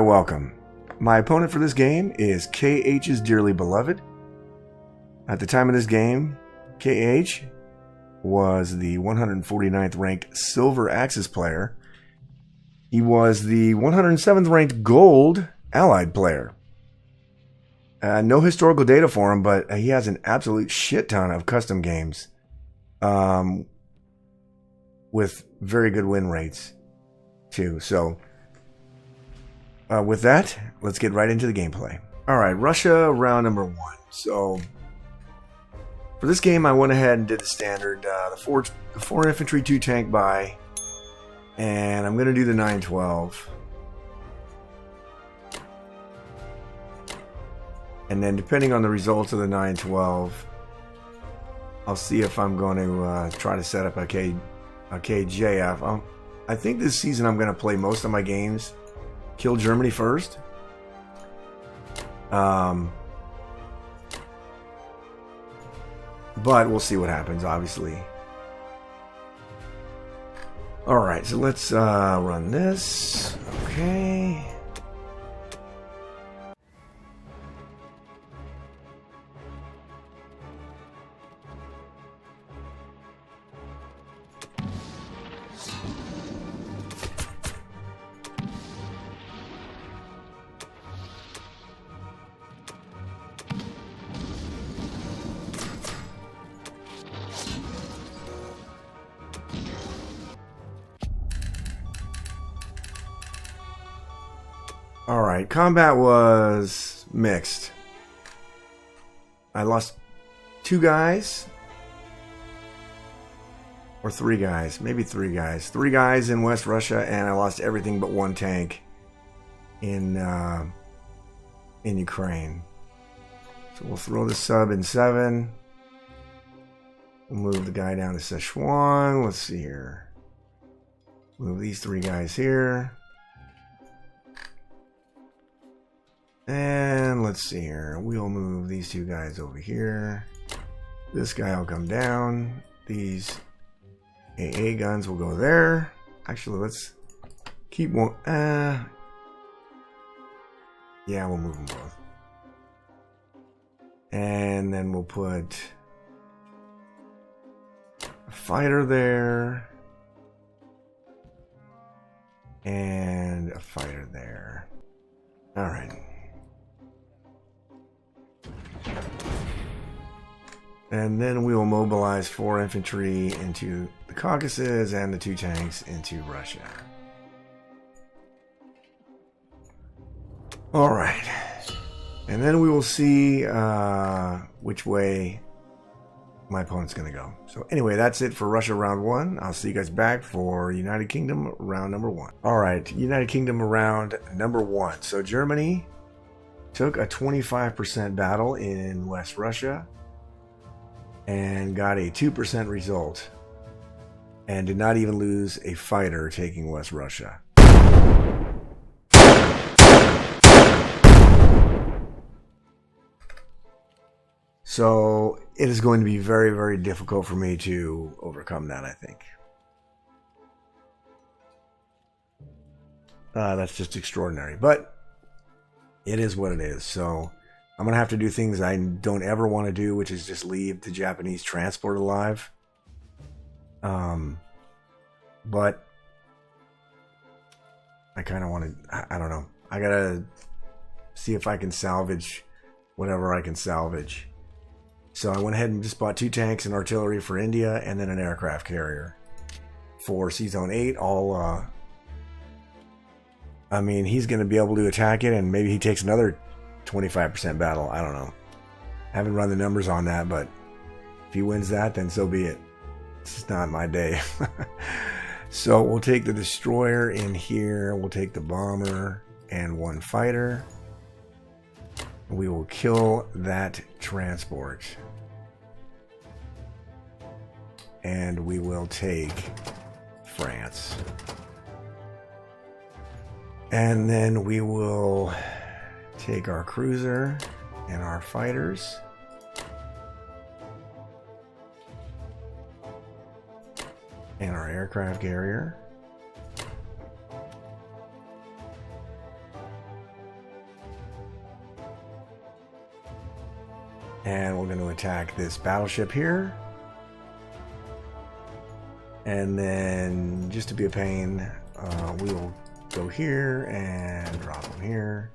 welcome. My opponent for this game is KH's Dearly Beloved. At the time of this game, KH was the 149th ranked Silver Axis player. He was the 107th ranked Gold Allied player. No historical data for him, but he has an absolute shit ton of custom games with very good win rates too. So with that, let's get right into the gameplay. Alright, Russia round number 1. So for this game, I went ahead and did the standard, the four infantry, 2 tank buy, and I'm going to do the 912. And then depending on the results of the 912, I'll see if I'm going to try to set up a KJF. I think this season I'm going to play most of my games kill Germany first. But we'll see what happens, obviously. Alright, so let's run this. Okay. Alright, combat was mixed. I lost 2 guys. Or 3 guys. Maybe 3 guys. 3 guys in West Russia, and I lost everything but 1 tank in Ukraine. So we'll throw the sub in 7. We'll move the guy down to Sichuan. Let's see here. Move these 3 guys here. And let's see here. We'll move these 2 guys over here. This guy will come down. These AA guns will go there. Actually, let's keep one. Yeah, we'll move them both. And then we'll put a fighter there. And a fighter there. Alright. And then we will mobilize 4 infantry into the Caucasus and the 2 tanks into Russia. Alright. And then we will see which way my opponent's going to go. So anyway, that's it for Russia round 1. I'll see you guys back for United Kingdom round number 1. Alright, United Kingdom round number 1. So Germany took a 25% battle in West Russia and got a 2% result, and did not even lose a fighter taking West Russia. So it is going to be very, very difficult for me to overcome that, I think. That's just extraordinary, but it is what it is. So I'm going to have to do things I don't ever want to do, which is just leave the Japanese transport alive. But I kind of want to, I don't know. I got to see if I can salvage whatever I can salvage. So I went ahead and just bought 2 tanks and artillery for India, and then an aircraft carrier for C-Zone 8. I mean, he's going to be able to attack it, and maybe he takes another 25% battle. I don't know. I haven't run the numbers on that, but if he wins that, then so be it. It's not my day. So we'll take the destroyer in here. We'll take the bomber and 1 fighter. We will kill that transport. And we will take France. And then we will take our cruiser and our fighters. And our aircraft carrier. And we're going to attack this battleship here. And then, just to be a pain, we will go here and drop them here.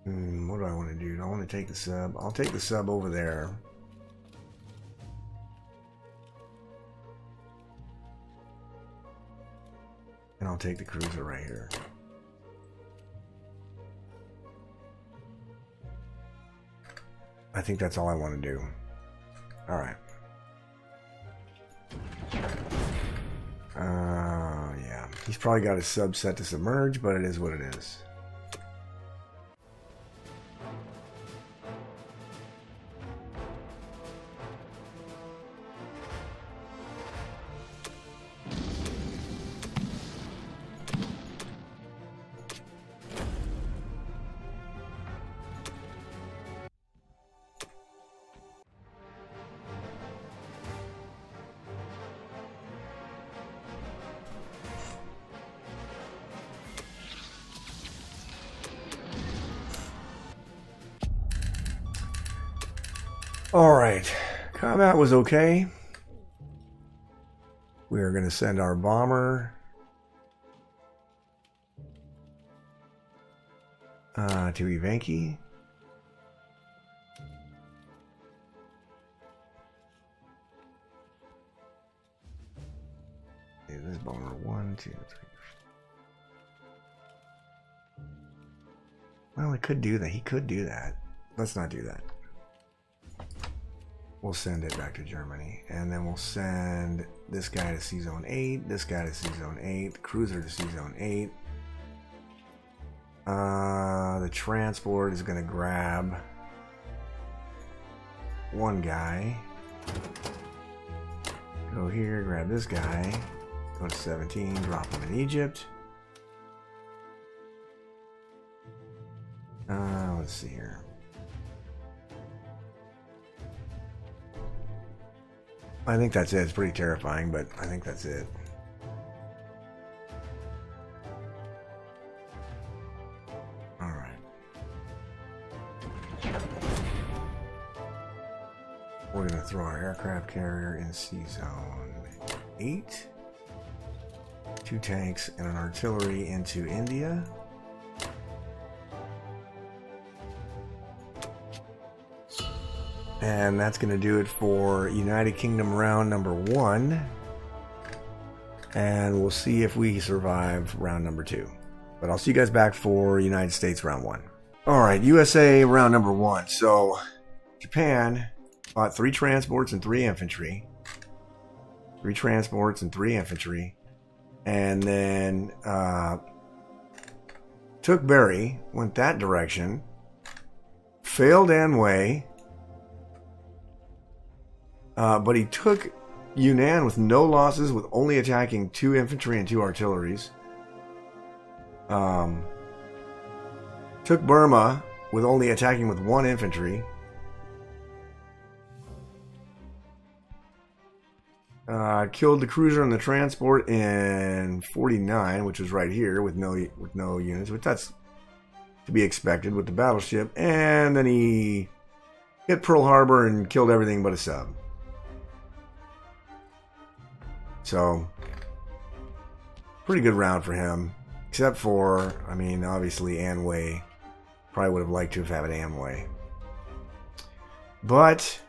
What do I want to do? Do I want to take the sub? I'll take the sub over there. And I'll take the cruiser right here. I think that's all I want to do. Alright. Yeah. He's probably got his sub set to submerge, but it is what it is. Alright, combat was okay. We're going to send our bomber to Ivanki. Okay, this bomber 1, 2, 3. Well, it could do that. He could do that. Let's not do that. We'll send it back to Germany. And then we'll send this guy to C-Zone 8, this guy to C-Zone 8, the cruiser to C-Zone 8. The transport is going to grab one guy. Go here, grab this guy. Go to 17, drop him in Egypt. Let's see here. I think that's it. It's pretty terrifying, but I think that's it. All right. We're going to throw our aircraft carrier in C-Zone 8. 2 tanks and an artillery into India. And that's going to do it for United Kingdom round number 1. And we'll see if we survive round number 2. But I'll see you guys back for United States round 1. Alright, USA round number 1. So, Japan bought 3 transports and 3 infantry. 3 transports and 3 infantry. And then took Berry, went that direction. Failed Anhui. But he took Yunnan with no losses, with only attacking 2 infantry and 2 artilleries. Took Burma with only attacking with 1 infantry. Killed the cruiser and the transport in 49, which was right here with no units, which that's to be expected with the battleship. And then he hit Pearl Harbor and killed everything but a sub. So, pretty good round for him. Except for, I mean, obviously Anhui. Probably would have liked to have had Anhui. But,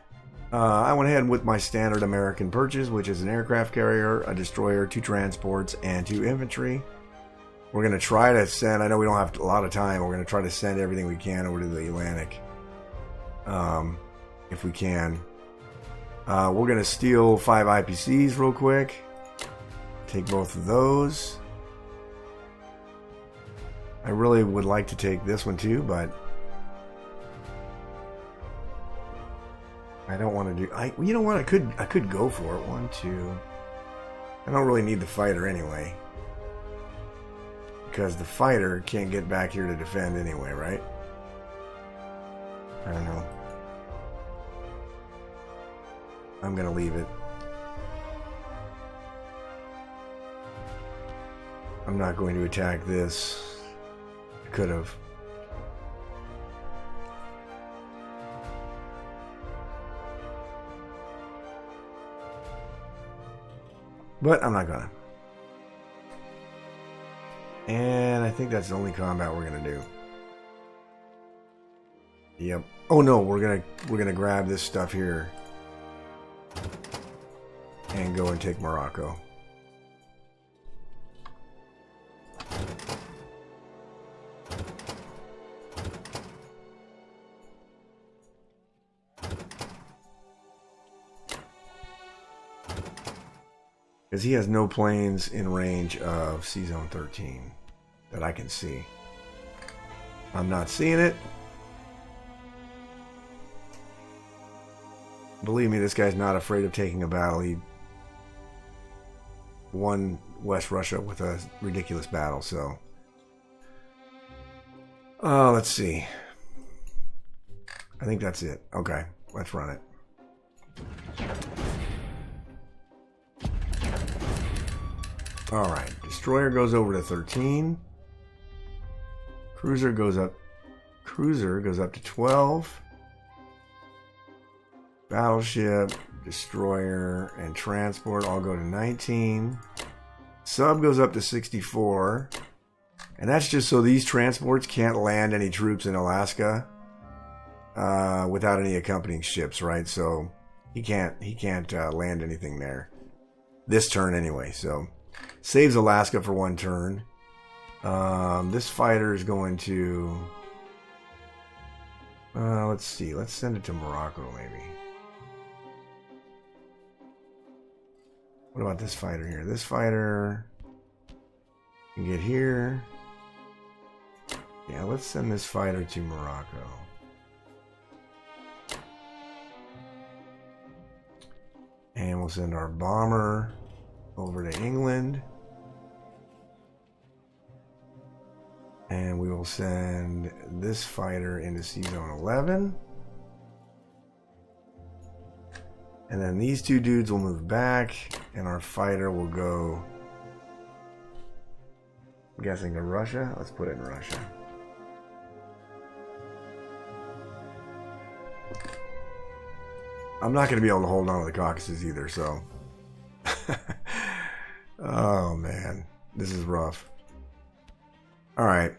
I went ahead with my standard American purchase, which is an aircraft carrier, a destroyer, 2 transports, and 2 infantry. We're going to try to send, I know we don't have a lot of time, we're going to try to send everything we can over to the Atlantic. If we can. We're going to steal 5 IPCs real quick. Take both of those. I really would like to take this one too, but I don't want to do. You know what? I could go for it. 1, 2. I don't really need the fighter anyway, because the fighter can't get back here to defend anyway, right? I don't know. I'm gonna leave it. I'm not going to attack this. Could have. But I'm not gonna. And I think that's the only combat we're gonna do. Yep. Oh no, we're gonna grab this stuff here and go and take Morocco. Because he has no planes in range of C-Zone 13 that I can see. I'm not seeing it. Believe me, this guy's not afraid of taking a battle. He won West Russia with a ridiculous battle, so... let's see. I think that's it. Okay, let's run it. Alright, destroyer goes over to 13. Cruiser goes up to 12. Battleship, destroyer, and transport all go to 19. Sub goes up to 64. And that's just so these transports can't land any troops in Alaska without any accompanying ships, right? So he can't land anything there. This turn anyway, so saves Alaska for one turn. This fighter is going to... let's see. Let's send it to Morocco, maybe. What about this fighter here? This fighter can get here. Yeah, let's send this fighter to Morocco. And we'll send our bomber over to England. And we will send this fighter into C-Zone 11. And then these two dudes will move back, and our fighter will go, I'm guessing, to Russia. Let's put it in Russia. I'm not going to be able to hold on to the Caucasus either, so... Oh, man. This is rough. Alright.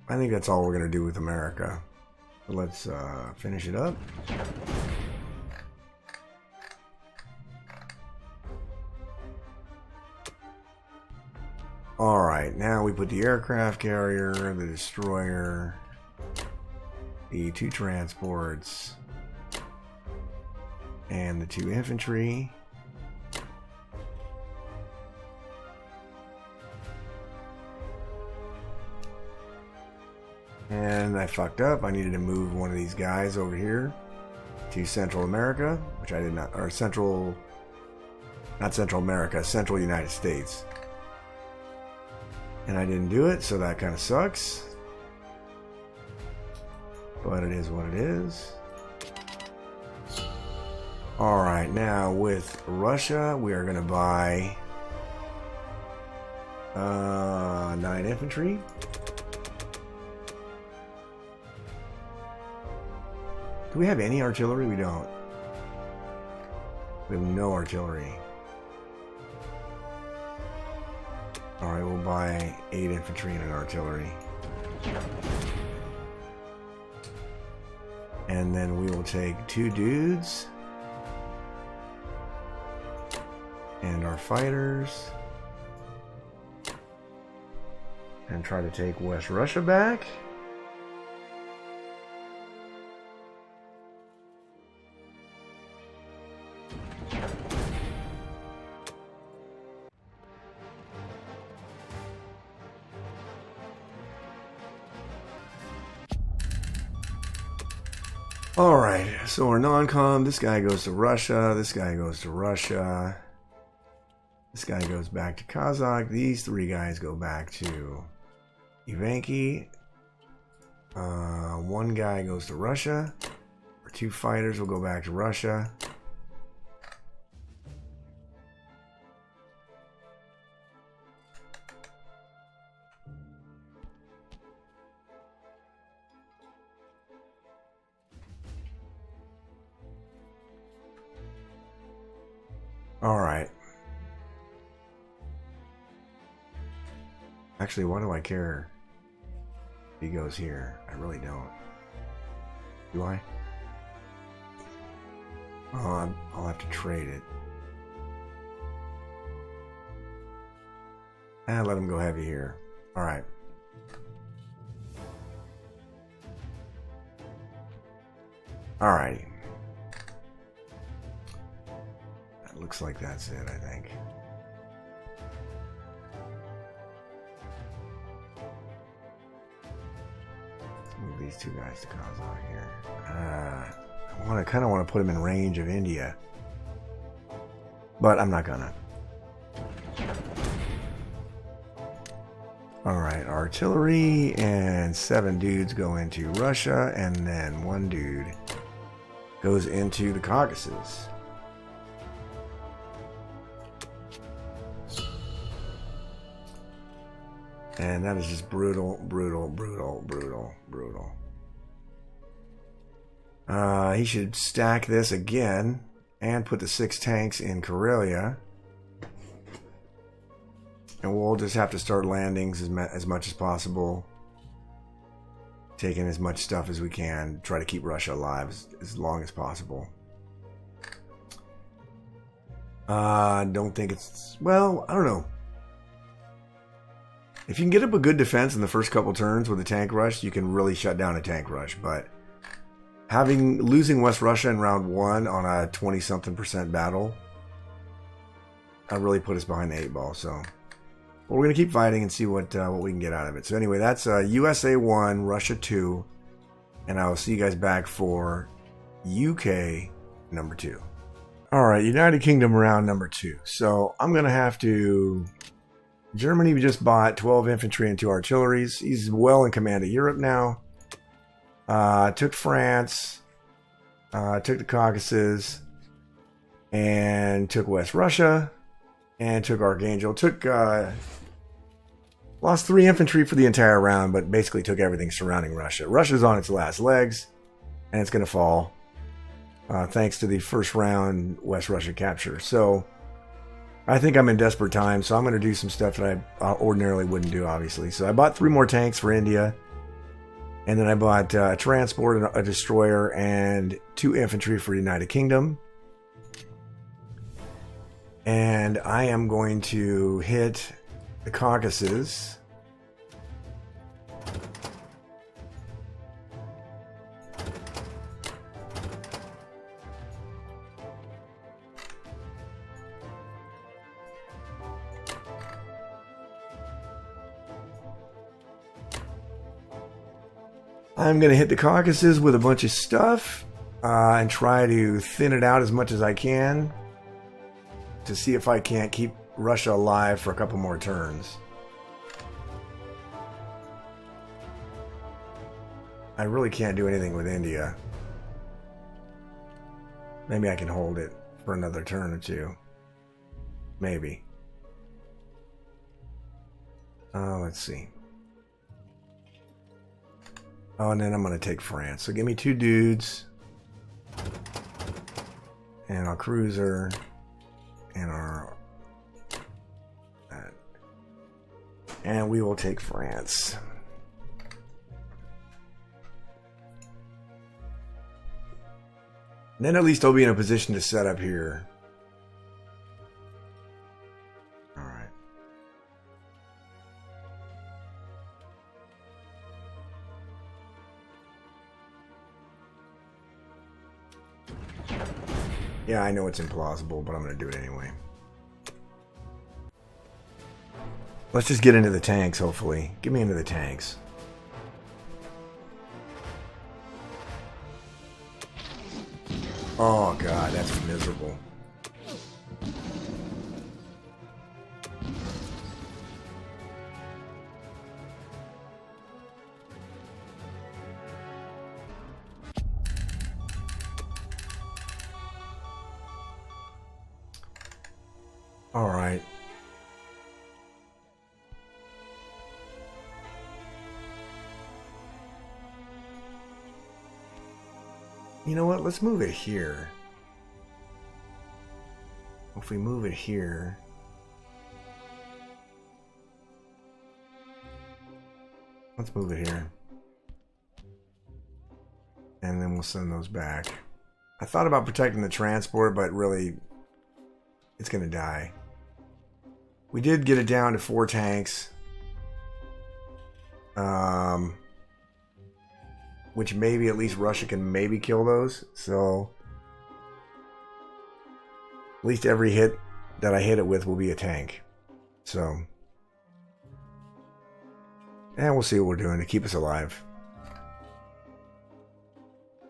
I think that's all we're going to do with America. So let's finish it up. Alright, now we put the aircraft carrier, the destroyer, the two transports, and the two infantry. And I fucked up. I needed to move one of these guys over here to Central America, which I did not, or Central, not Central America, Central United States. And I didn't do it, so that kind of sucks. But it is what it is. Alright, now with Russia, we are going to buy 9 infantry. Do we have any artillery? We don't. We have no artillery. Alright, we'll buy 8 infantry and an artillery. And then we will take 2 dudes. And our fighters. And try to take West Russia back. Alright, so our non-com, this guy goes to Russia, this guy goes to Russia, this guy goes back to Kazakh, these 3 guys go back to Ivanki, 1 guy goes to Russia, our 2 fighters will go back to Russia. All right. Actually, why do I care if he goes here? I really don't. Do I? Oh, I'll have to trade it. And let him go heavy here. All right. All right. That looks like that's it, I think. Let's move these two guys to cause out here. I kind of want to put him in range of India, but I'm not gonna. Alright, artillery and 7 dudes go into Russia, and then 1 dude goes into the Caucasus. And that is just brutal, brutal, brutal, brutal, brutal. He should stack this again and put the 6 tanks in Karelia. And we'll just have to start landings as much as possible. Taking as much stuff as we can. Try to keep Russia alive as long as possible. Don't think it's... Well, I don't know. If you can get up a good defense in the first couple turns with a tank rush, you can really shut down a tank rush. But losing West Russia in round 1 on a 20-something% battle, really put us behind the 8 ball. So... Well, we're going to keep fighting and see what we can get out of it. So anyway, that's USA 1, Russia 2. And I will see you guys back for UK number 2. All right, United Kingdom round number 2. So I'm going to have to... Germany just bought 12 infantry and 2 artilleries. He's well in command of Europe now. Took France. Took the Caucasus. And took West Russia. And took Archangel. Took... Lost 3 infantry for the entire round, but basically took everything surrounding Russia. Russia's on its last legs, and it's going to fall thanks to the first round West Russia capture. So I think I'm in desperate times, so I'm going to do some stuff that I ordinarily wouldn't do, obviously. So I bought 3 more tanks for India, and then I bought a transport, a destroyer, and 2 infantry for United Kingdom. And I am going to hit the Caucasus. I'm going to hit the Caucasus with a bunch of stuff and try to thin it out as much as I can to see if I can't keep Russia alive for a couple more turns. I really can't do anything with India. Maybe I can hold it for another turn or 2. Maybe. Let's see. Oh, and then I'm going to take France. So give me 2 dudes. And our cruiser. And our... And we will take France. And then at least I'll be in a position to set up here. Alright. Yeah, I know it's implausible, but I'm going to do it anyway. Let's just get into the tanks, hopefully. Get me into the tanks. Oh, God, that's miserable. All right. You know what? Let's move it here. if we move it here, let's move it here. And then we'll send those back. I thought about protecting the transport, but really, it's going to die. We did get it down to 4 tanks. Which maybe at least Russia can maybe kill those. So, at least every hit that I hit it with will be a tank. So, and we'll see what we're doing to keep us alive.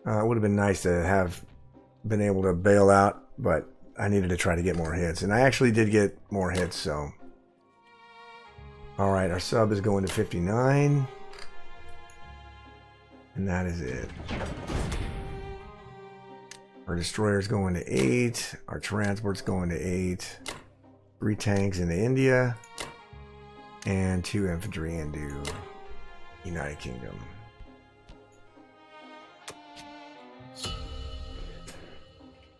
It would have been nice to have been able to bail out, but I needed to try to get more hits. And I actually did get more hits, so. Alright, our sub is going to 59. And that is it. Our destroyer's going to 8. Our transport's going to 8. 3 tanks into India. And 2 infantry into United Kingdom.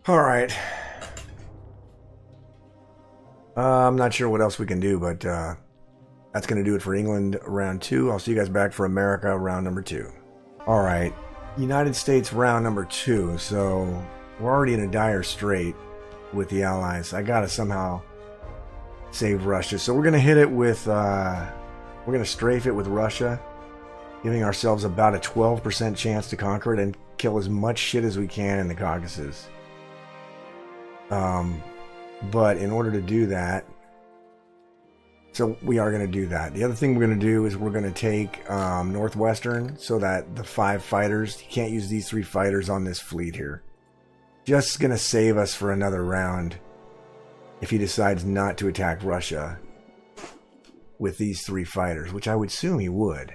Alright. I'm not sure what else we can do, but that's going to do it for England round 2. I'll see you guys back for America round number 2. Alright. United States round number 2. So we're already in a dire strait with the Allies. I gotta somehow save Russia. So we're going to hit it with... we're going to strafe it with Russia, giving ourselves about a 12% chance to conquer it and kill as much shit as we can in the Caucasus. But in order to do that, so we are going to do that. The other thing we're going to do is we're going to take Northwestern so that the 5 fighters, you can't use these 3 fighters on this fleet here. Just going to save us for another round if he decides not to attack Russia with these 3 fighters, which I would assume he would.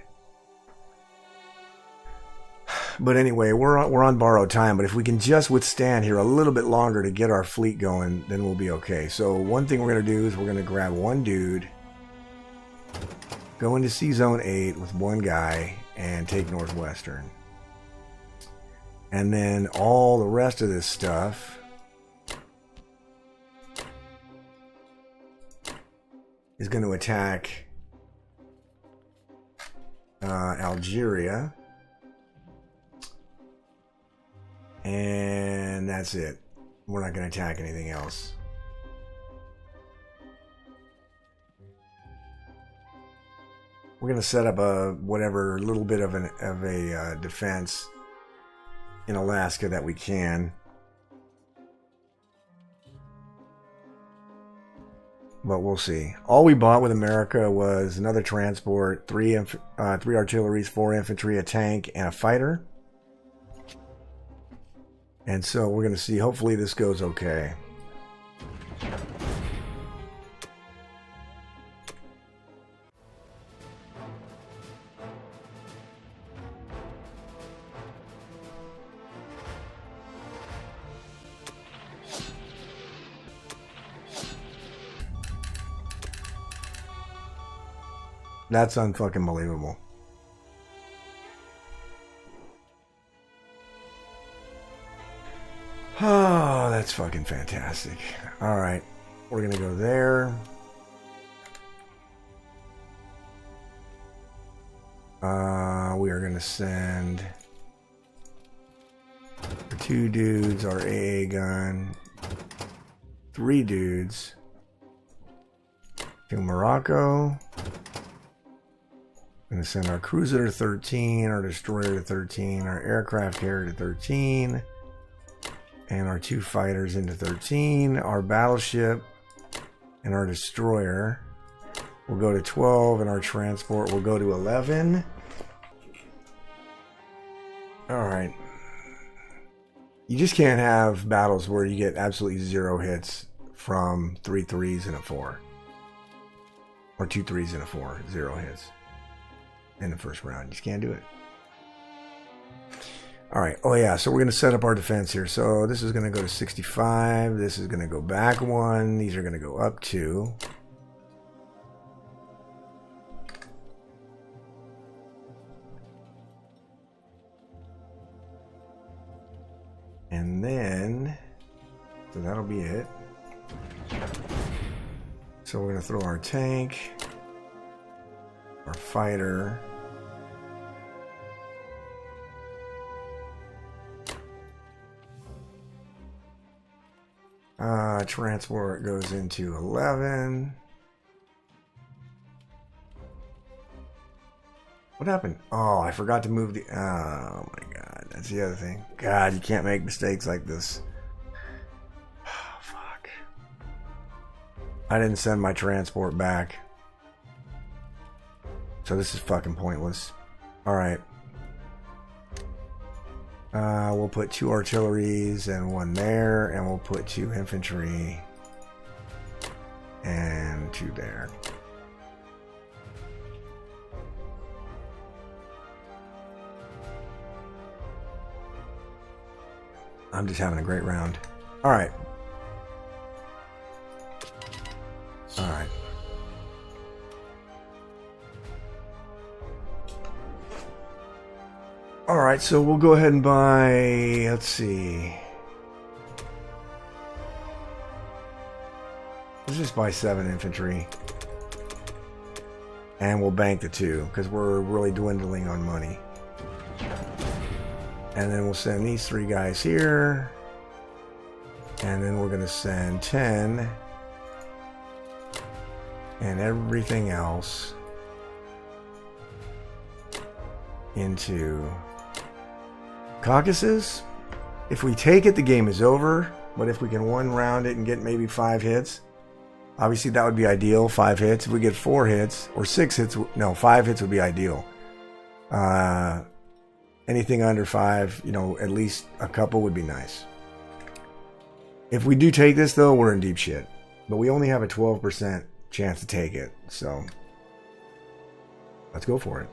But anyway, we're on borrowed time, but if we can just withstand here a little bit longer to get our fleet going, then we'll be okay. So one thing we're going to do is we're going to grab one dude, go into Sea Zone 8 with one guy, and take Northwestern. And then all the rest of this stuff is going to attack Algeria. And that's it. We're not going to attack anything else. We're going to set up a whatever little bit of a defense in Alaska that we can. But we'll see. All we bought with America was another transport, 3 artilleries, 4 infantry, a tank, and a fighter. And so we're going to see, hopefully this goes okay. That's unfucking believable. Oh, that's fucking fantastic. Alright, we're gonna go there. We are gonna send 2 dudes, our AA gun, 3 dudes to Morocco. Gonna send our cruiser to 13, our destroyer to 13, our aircraft carrier to 13. And our 2 fighters into 13. Our battleship and our destroyer will go to 12. And our transport will go to 11. Alright. You just can't have battles where you get absolutely 0 hits from 3 3s and a 4. Or 2 3s and a 4. 0 hits in the first round. You just can't do it. Alright, oh yeah, so we're going to set up our defense here. So this is going to go to 65. This is going to go back 1. These are going to go up 2. And then, so that'll be it. So we're going to throw our tank, our fighter, transport goes into 11. What happened? Oh, I forgot to move the... Oh my god, that's the other thing. God, you can't make mistakes like this. Oh, fuck. I didn't send my transport back. So this is fucking pointless. Alright. We'll put 2 artilleries and 1 there, and we'll put 2 infantry and 2 there. I'm just having a great round. Alright. Alright. Alright, so we'll go ahead and buy, let's see. Let's just buy 7 infantry. And we'll bank the 2, because we're really dwindling on money. And then we'll send these 3 guys here. And then we're going to send 10. And everything else into Caucasus. If we take it, the game is over. But if we can 1 round it and get maybe 5 hits, obviously that would be ideal. 5 hits. If we get 4 hits or 6 hits, no, 5 hits would be ideal. Anything under 5, you know, at least a couple would be nice. If we do take this, though, we're in deep shit. But we only have a 12% chance to take it. So let's go for it.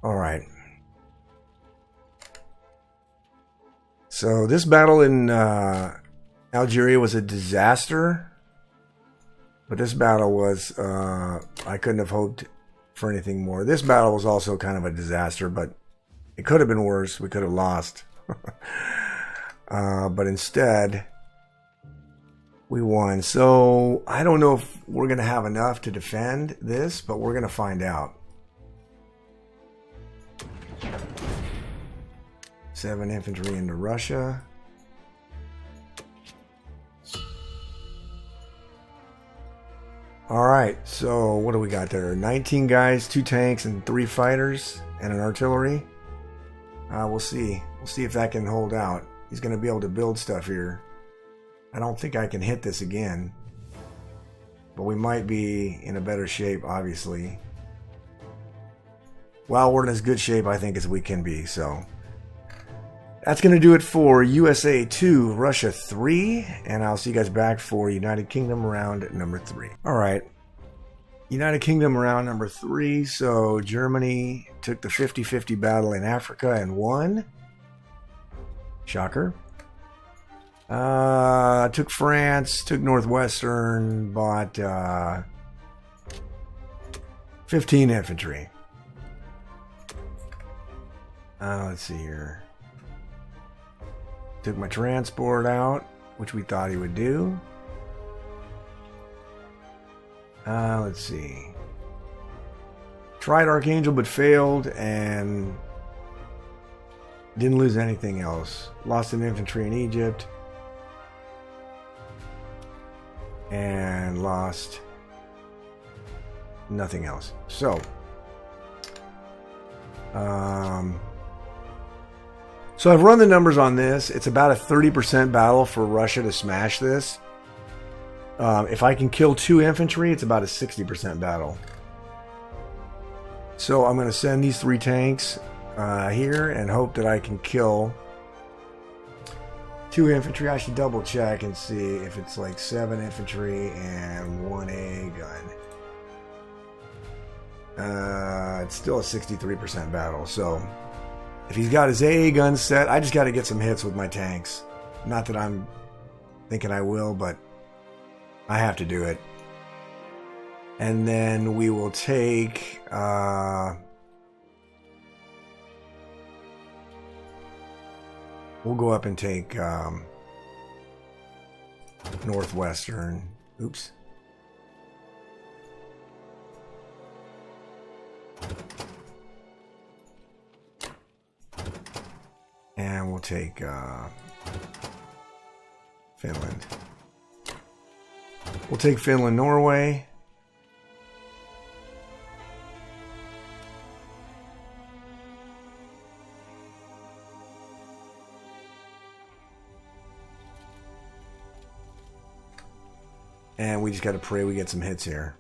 All right. So this battle in Algeria was a disaster. But this battle was, I couldn't have hoped for anything more. This battle was also kind of a disaster, but it could have been worse. We could have lost. But instead, we won. So I don't know if we're going to have enough to defend this, but we're going to find out. 7 infantry into Russia. Alright, so what do we got there? 19 guys, 2 tanks, and 3 fighters, and an artillery. We'll see. We'll see if that can hold out. He's going to be able to build stuff here. I don't think I can hit this again. But we might be in a better shape, obviously. Well, we're in as good shape, I think, as we can be, so... That's going to do it for USA 2, Russia 3, and I'll see you guys back for United Kingdom round number 3. Alright, United Kingdom round number 3, so Germany took the 50-50 battle in Africa and won. Shocker. Took France, took Northwestern, bought 15 infantry. Let's see here. Took my transport out, which we thought he would do. Let's see. Tried Archangel but failed and didn't lose anything else. Lost an infantry in Egypt. And lost nothing else. So, so I've run the numbers on this. It's about a 30% battle for Russia to smash this. If I can kill 2 infantry, it's about a 60% battle. So I'm going to send these 3 tanks here and hope that I can kill 2 infantry. I should double check and see if it's like 7 infantry and 1 A gun. It's still a 63% battle. So if he's got his AA gun set, I just got to get some hits with my tanks. Not that I'm thinking I will, but I have to do it. And then we will take... we'll go up and take Northwestern. Oops. And we'll take Finland. We'll take Finland, Norway. And we just got to pray we get some hits here.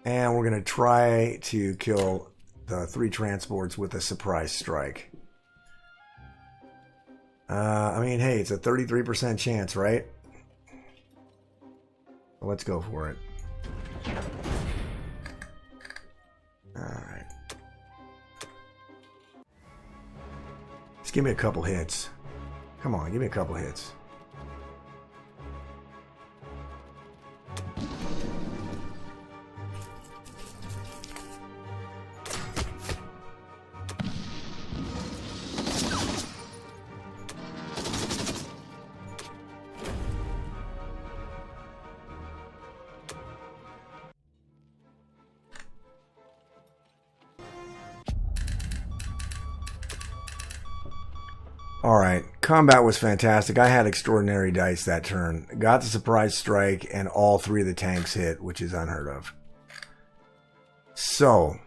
And we're going to try to kill the 3 transports with a surprise strike. I mean, hey, it's a 33% chance, right? Let's go for it. Alright. Just give me a couple hits. Come on, give me a couple hits. Alright, combat was fantastic. I had extraordinary dice that turn. Got the surprise strike, and all 3 of the tanks hit, which is unheard of. So,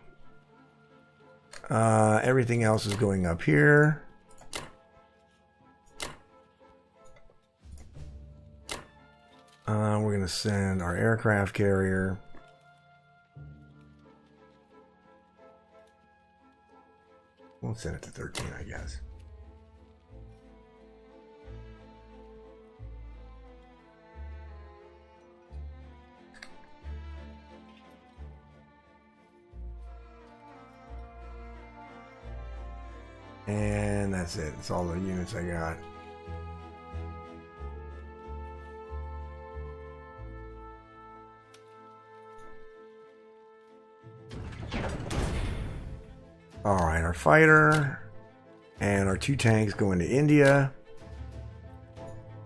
everything else is going up here. We're going to send our aircraft carrier. We'll send it to 13, I guess. And that's it. That's all the units I got. Alright, our fighter and our 2 tanks go into India.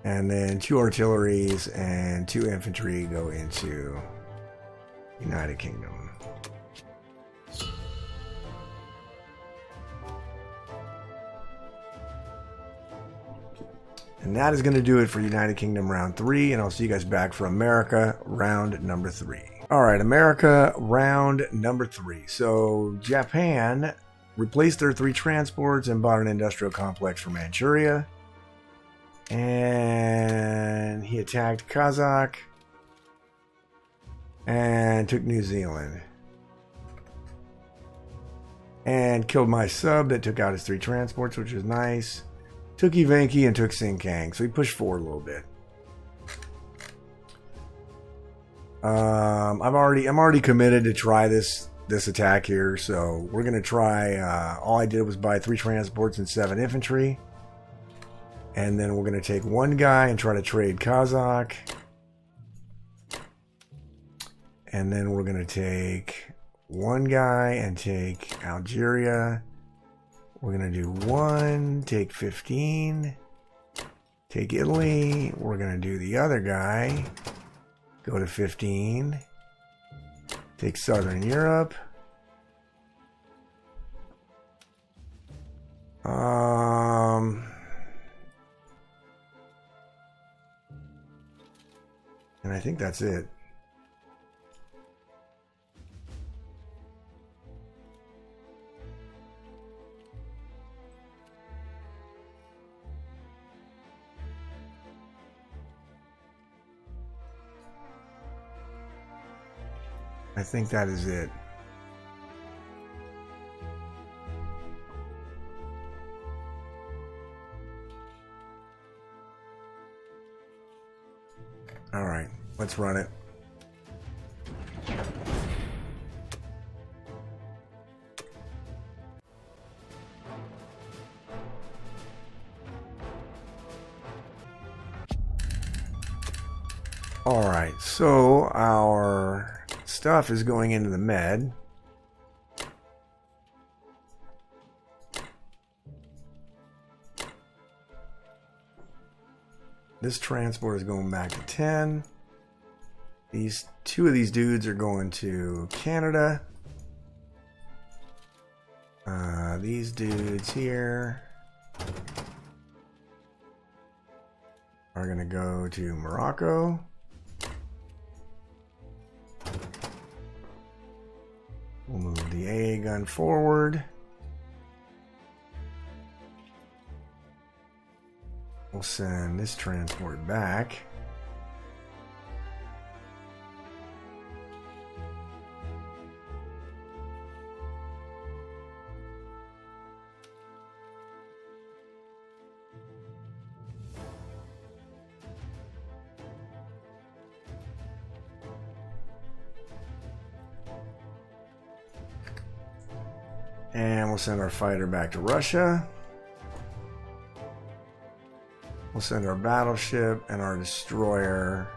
And then 2 artilleries and 2 infantry go into United Kingdom. And that is going to do it for United Kingdom round 3, and I'll see you guys back for America round number 3. Alright, America round number 3. So, Japan replaced their 3 transports and bought an industrial complex for Manchuria. And he attacked Kazakh and took New Zealand. And killed my sub that took out his 3 transports, which was nice. Took Evenki and took Sinkang, so he pushed forward a little bit. I'm already committed to try this attack here, so we're gonna try. All I did was buy 3 transports and 7 infantry, and then we're gonna take 1 guy and try to trade Kazakh, and then we're gonna take 1 guy and take Algeria. We're going to do 1, take 15, take Italy. We're going to do the other guy, go to 15, take Southern Europe. And I think that's it. I think that is it. All right, let's run it. So our stuff is going into the med. This transport is going back to 10. These two of these dudes are going to Canada. These dudes here are going to go to Morocco. We'll move the AA gun forward. We'll send this transport back. And we'll send our fighter back to Russia. We'll send our battleship and our destroyer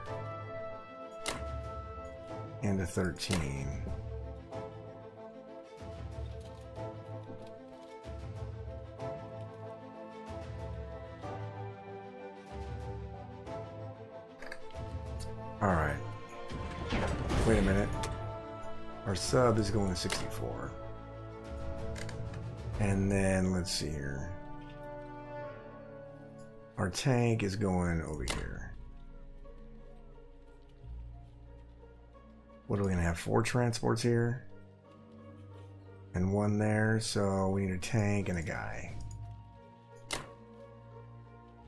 into 13. All right. Wait a minute. Our sub is going to 64. And then let's see here. Our tank is going over here. What are we going to have? 4 transports here? And 1 there. So we need a tank and a guy.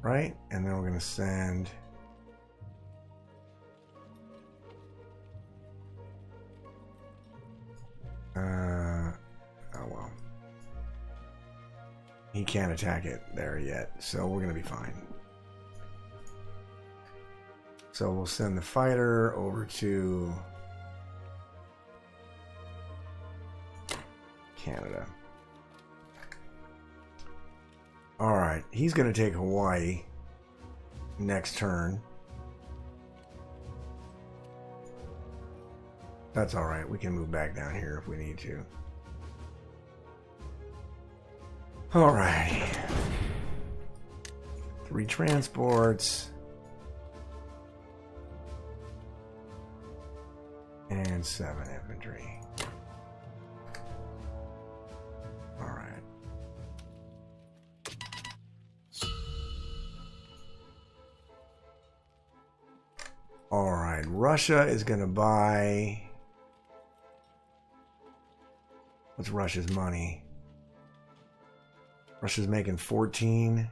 Right? And then we're going to send... oh well. He can't attack it there yet, so we're going to be fine. So we'll send the fighter over to Canada. Alright, he's going to take Hawaii next turn. That's alright, we can move back down here if we need to. Alright. 3 transports. And 7 infantry. Alright. Alright, Russia is going to buy... What's Russia's money? Russia's making 14.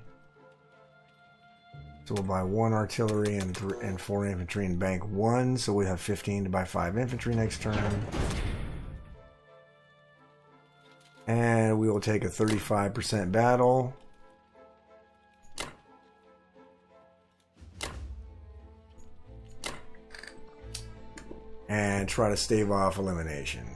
So we'll buy 1 artillery and 4 infantry and bank 1. So we have 15 to buy 5 infantry next turn. And we will take a 35% battle. And try to stave off elimination.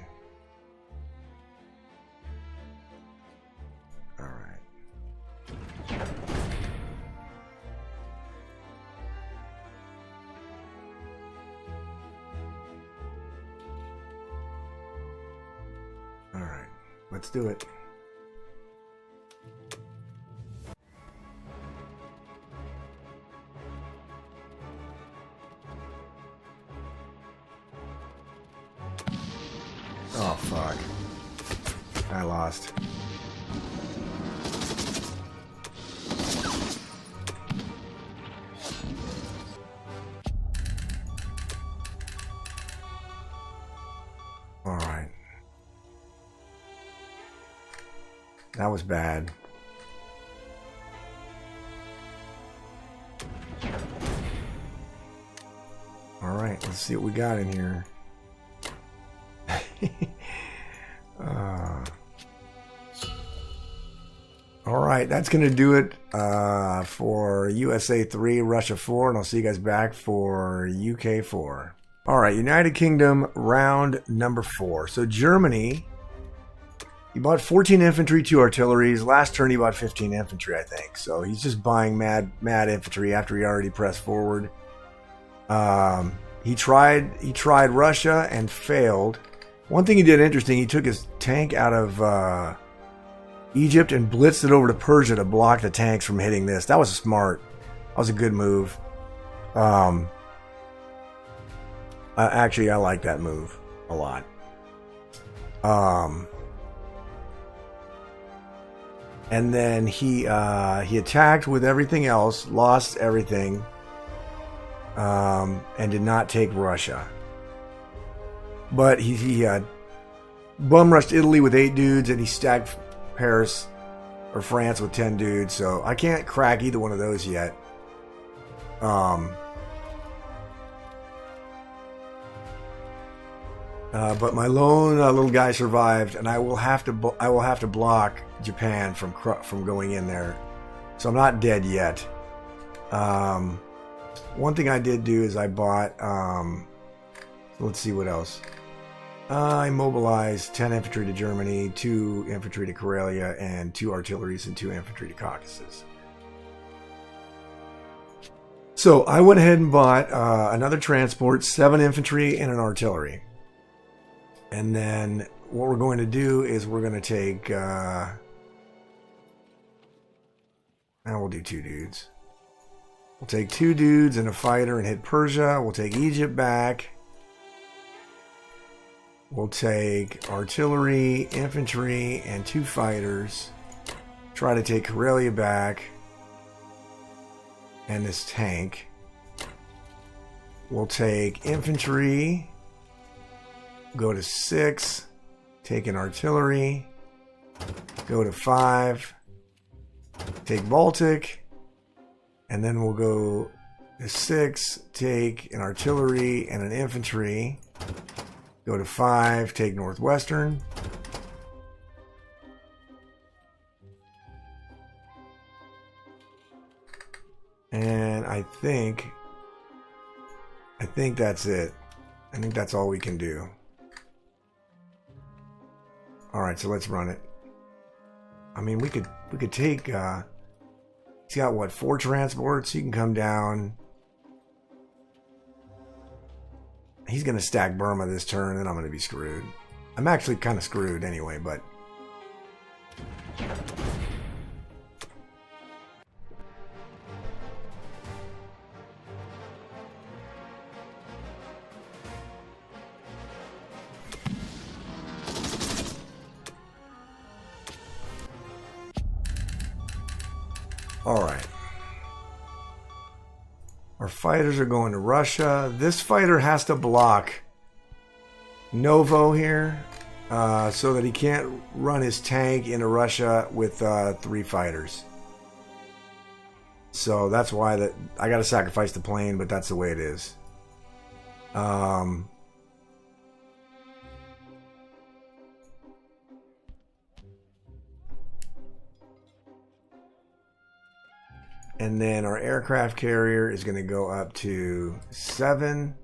Let's do it. Oh, fuck. I lost. All right. That was bad. All right, let's see what we got in here. All right, that's going to do it for USA 3, Russia 4, and I'll see you guys back for UK 4. All right, United Kingdom, round number 4. So Germany, he bought 14 infantry, 2 artilleries. Last turn he bought 15 infantry, I think. So he's just buying mad infantry after he already pressed forward. He tried Russia and failed. One thing he did interesting, he took his tank out of Egypt and blitzed it over to Persia to block the tanks from hitting this. That was smart. That was a good move. Actually, I like that move a lot. And then he attacked with everything else, lost everything, and did not take Russia. But he bum rushed Italy with 8 dudes, and he stacked Paris or France with 10 dudes. So I can't crack either one of those yet. But my lone little guy survived, and I will have to block Japan from going in there. So I'm not dead yet. One thing I did do is I bought. Let's see what else. I mobilized 10 infantry to Germany, 2 infantry to Karelia, and 2 artilleries and 2 infantry to Caucasus. So I went ahead and bought another transport, 7 infantry, and an artillery. And then what we're going to do is we're going to take... now we'll do 2 dudes. We'll take 2 dudes and a fighter and hit Persia. We'll take Egypt back. We'll take artillery, infantry, and 2 fighters. Try to take Karelia back. And this tank. We'll take infantry. Go to 6. Take an artillery. Go to 5. Take Baltic. And then we'll go to 6. Take an artillery and an infantry. Go to 5, take Northwestern. And I think that's it. I think that's all we can do. All right, so let's run it. I mean, we could take he's got what, 4 transports? He can come down. He's going to stack Burma this turn, and I'm going to be screwed. I'm actually kind of screwed anyway, but... Alright. Our fighters are going to Russia. This fighter has to block Novo here so that he can't run his tank into Russia with 3 fighters. So that's why I got to sacrifice the plane, but that's the way it is. And then our aircraft carrier is going to go up to 7.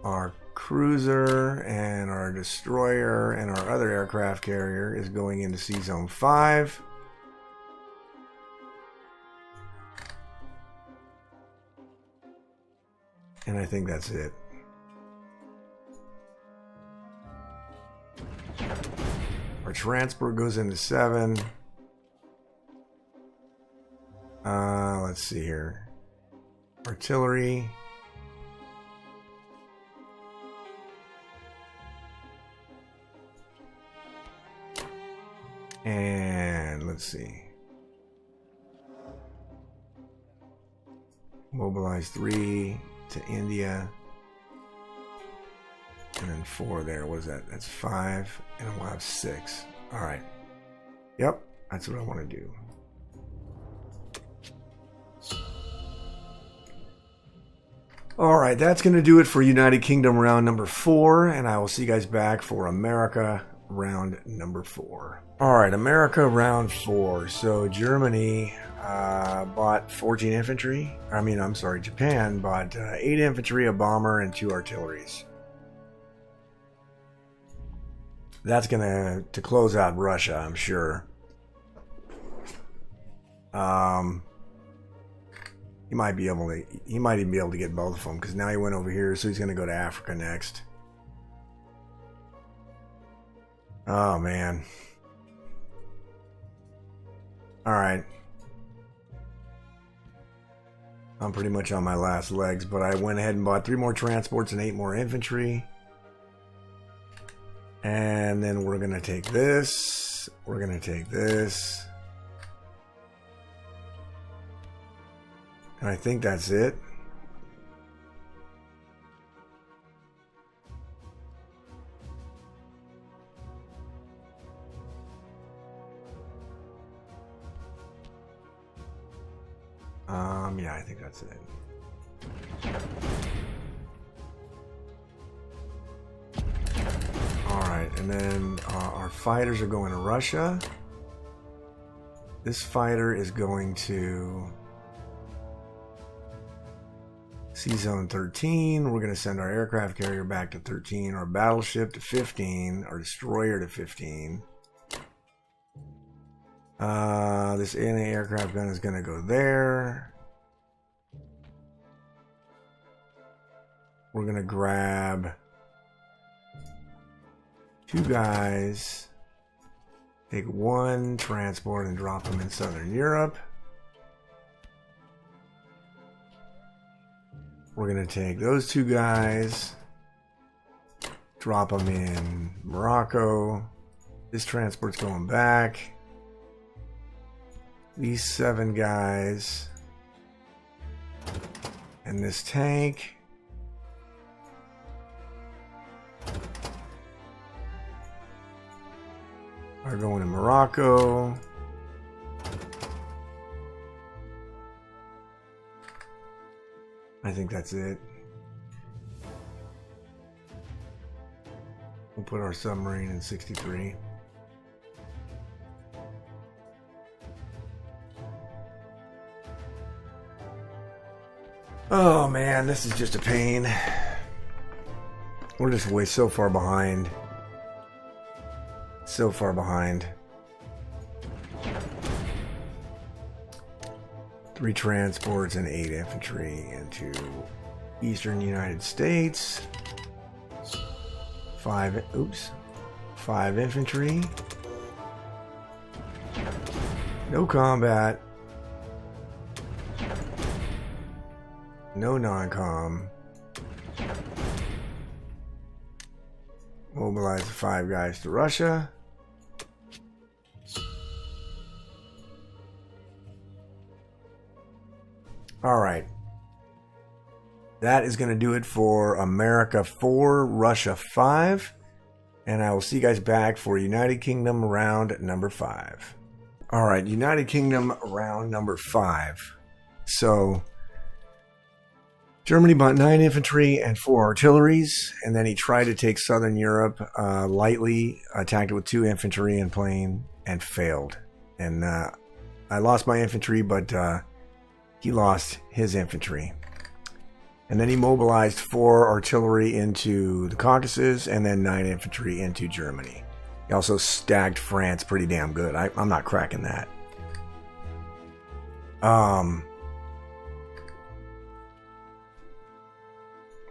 Our cruiser and our destroyer and our other aircraft carrier is going into Sea Zone 5. And I think that's it. Our transport goes into 7. Let's see here. Artillery. And let's see. Mobilize 3 to India. And then 4 there. What is that? That's 5. And we'll have 6. Alright. Yep. That's what I want to do. Alright, that's going to do it for United Kingdom round number 4, and I will see you guys back for America round number 4. Alright, America round 4. So Germany bought 14 infantry. Japan bought 8 infantry, a bomber, and 2 artilleries. That's going to close out Russia, I'm sure. He might be able to. He might even be able to get both of them because now he went over here, so he's going to go to Africa next. Oh man. All right. I'm pretty much on my last legs, but I went ahead and bought 3 more transports and 8 more infantry. And then we're going to take this. We're going to take this. And I think that's it. Yeah, I think that's it. Alright, and then our fighters are going to Russia. This fighter is going to Sea Zone 13. We're going to send our aircraft carrier back to 13, our battleship to 15, our destroyer to 15. This anti-aircraft gun is going to go there. We're going to grab 2 guys, take 1 transport and drop them in Southern Europe. We're going to take those 2 guys, drop them in Morocco. This transport's going back. These 7 guys and this tank. Are going to Morocco. I think that's it. We'll put our submarine in 63. Oh man, this is just a pain. We're just way so far behind. So far behind. 3 transports and 8 infantry into eastern United States. 5 infantry. No combat. No non-com. Mobilize the 5 guys to Russia. Alright. That is going to do it for America 4, Russia 5. And I will see you guys back for United Kingdom round number 5. Alright, United Kingdom round number 5. So, Germany bought 9 infantry and 4 artilleries. And then he tried to take Southern Europe lightly, attacked it with 2 infantry and plane, and failed. And I lost my infantry, but he lost his infantry. And then he mobilized 4 artillery into the Caucasus and then 9 infantry into Germany. He also stacked France pretty damn good. I'm not cracking that. I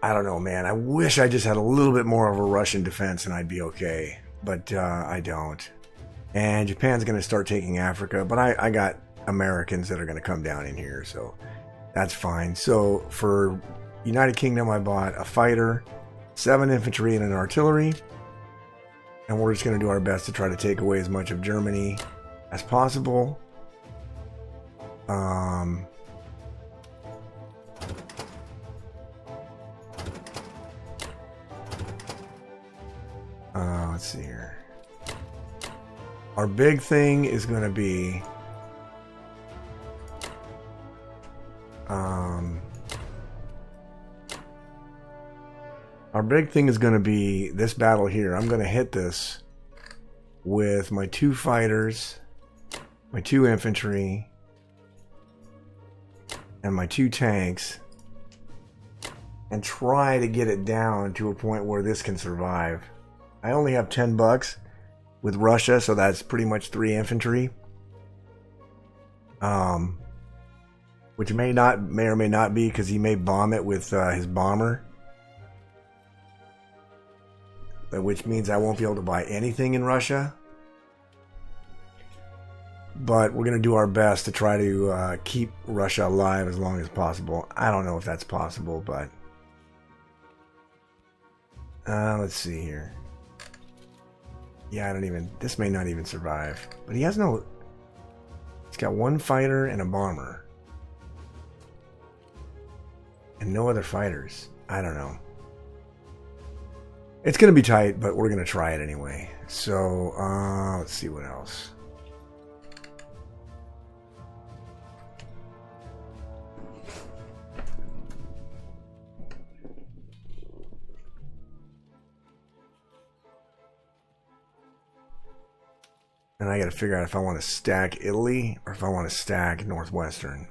don't know, man. I wish I just had a little bit more of a Russian defense and I'd be okay. But I don't. And Japan's going to start taking Africa. But I got Americans that are going to come down in here, so that's fine. So for United Kingdom, I bought a fighter, 7 infantry, and an artillery, and we're just going to do our best to try to take away as much of Germany as possible. Let's see here. Our big thing is going to be this battle here. I'm going to hit this with my 2 fighters, my 2 infantry, and my 2 tanks, and try to get it down to a point where this can survive. I only have $10 with Russia, so that's pretty much 3 infantry. which may or may not be because he may bomb it with his bomber. Which means I won't be able to buy anything in Russia. But we're going to do our best to try to keep Russia alive as long as possible. I don't know if that's possible, but... let's see here. Yeah, this may not even survive. But he has no... He's got one fighter and a bomber. And no other fighters. I don't know. It's going to be tight, but we're going to try it anyway. So, let's see what else. And I got to figure out if I want to stack Italy or if I want to stack Northwestern.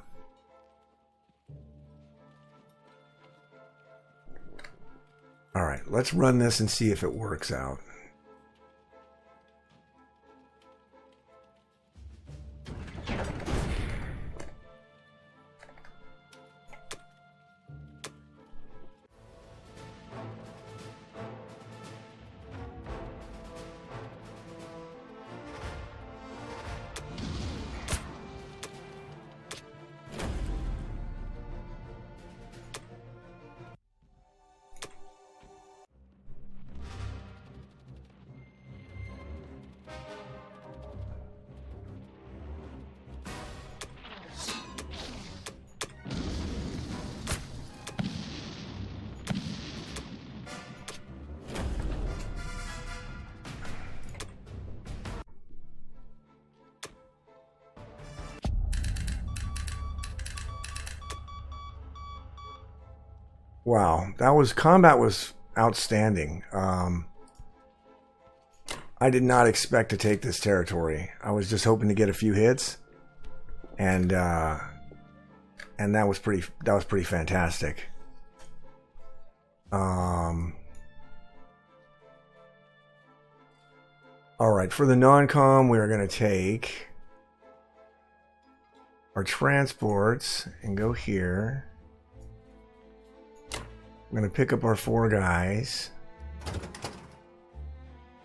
All right, let's run this and see if it works out. Wow, combat was outstanding. I did not expect to take this territory. I was just hoping to get a few hits, and that was pretty fantastic. All right, for the non-com, we are going to take our transports and go here. We're going to pick up our 4 guys.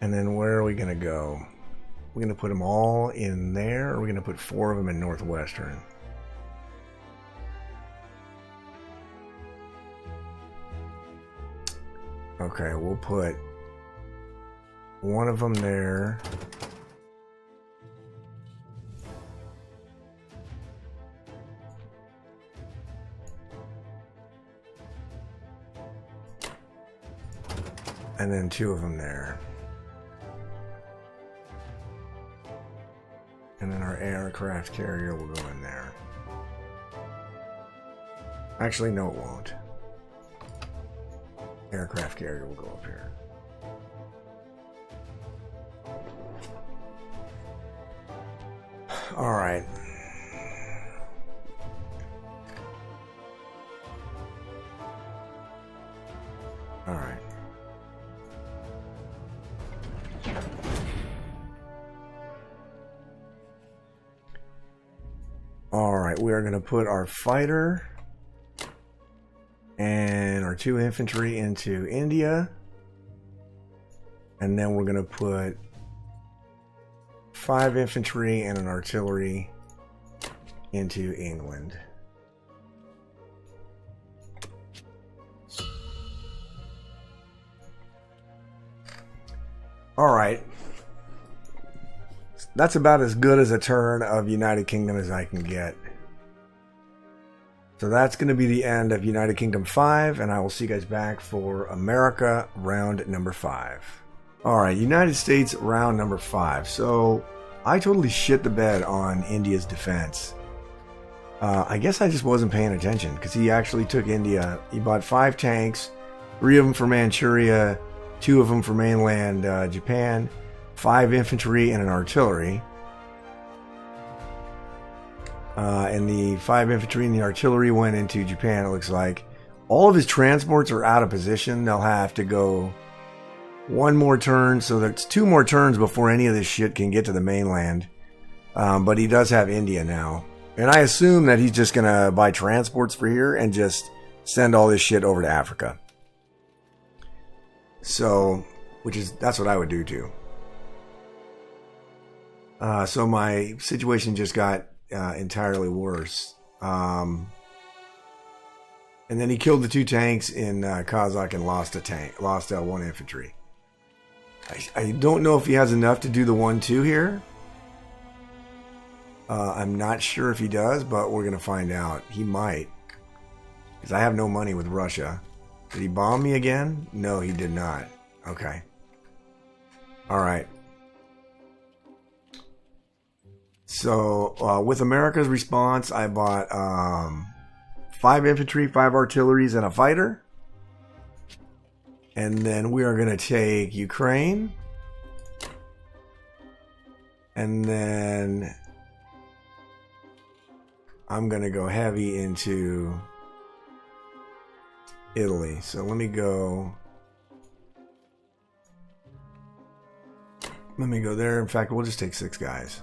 And then where are we going to go? We're going to put them all in there, or we're going to put 4 of them in Northwestern. Okay, we'll put one of them there. And then 2 of them there. And then our aircraft carrier will go in there. Actually, no, it won't. Aircraft carrier will go up here. All right. All right. All right, we are going to put our fighter and our 2 infantry into India. And then we're going to put 5 infantry and an artillery into England. All right. That's about as good as a turn of United Kingdom as I can get. So that's going to be the end of United Kingdom 5, and I will see you guys back for America round number 5. Alright, United States round number 5. So, I totally shit the bed on India's defense. I guess I just wasn't paying attention, because he actually took India. He bought 5 tanks, 3 of them for Manchuria, 2 of them for mainland Japan, 5 infantry and an artillery. And the 5 infantry and the artillery went into Japan, it looks like. All of his transports are out of position. They'll have to go 1 more turn, so that's 2 more turns before any of this shit can get to the mainland. But he does have India now. And I assume that he's just going to buy transports for here and just send all this shit over to Africa. So, that's what I would do too. So my situation just got entirely worse. And then he killed the 2 tanks in Kazakh and lost one infantry. I don't know if he has enough to do the 1-2 here. I'm not sure if he does, but we're going to find out. He might. Because I have no money with Russia. Did he bomb me again? No, he did not. Okay. Alright. So, with America's response, I bought 5 infantry, 5 artilleries, and a fighter. And then we are going to take Ukraine. And then I'm going to go heavy into Italy. So let me go there. In fact, we'll just take 6 guys.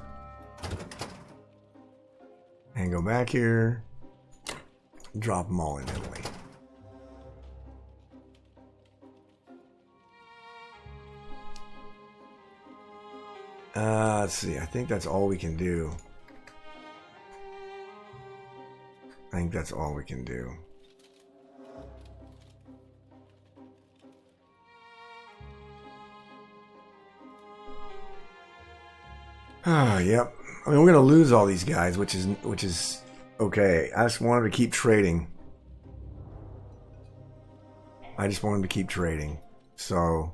And go back here. Drop them all in Italy. Let's see. I think that's all we can do. Yep. I mean, we're gonna lose all these guys, which is okay. I just wanted to keep trading. So,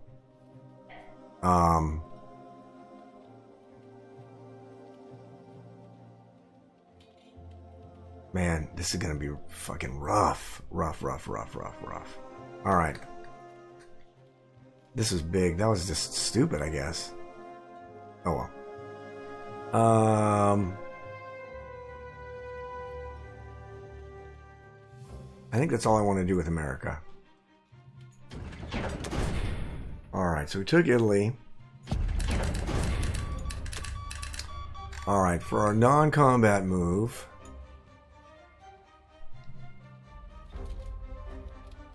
man, this is gonna be fucking rough. All right. This was big. That was just stupid, I guess. Oh well. I think that's all I want to do with America. Alright, so we took Italy. Alright, for our non-combat move,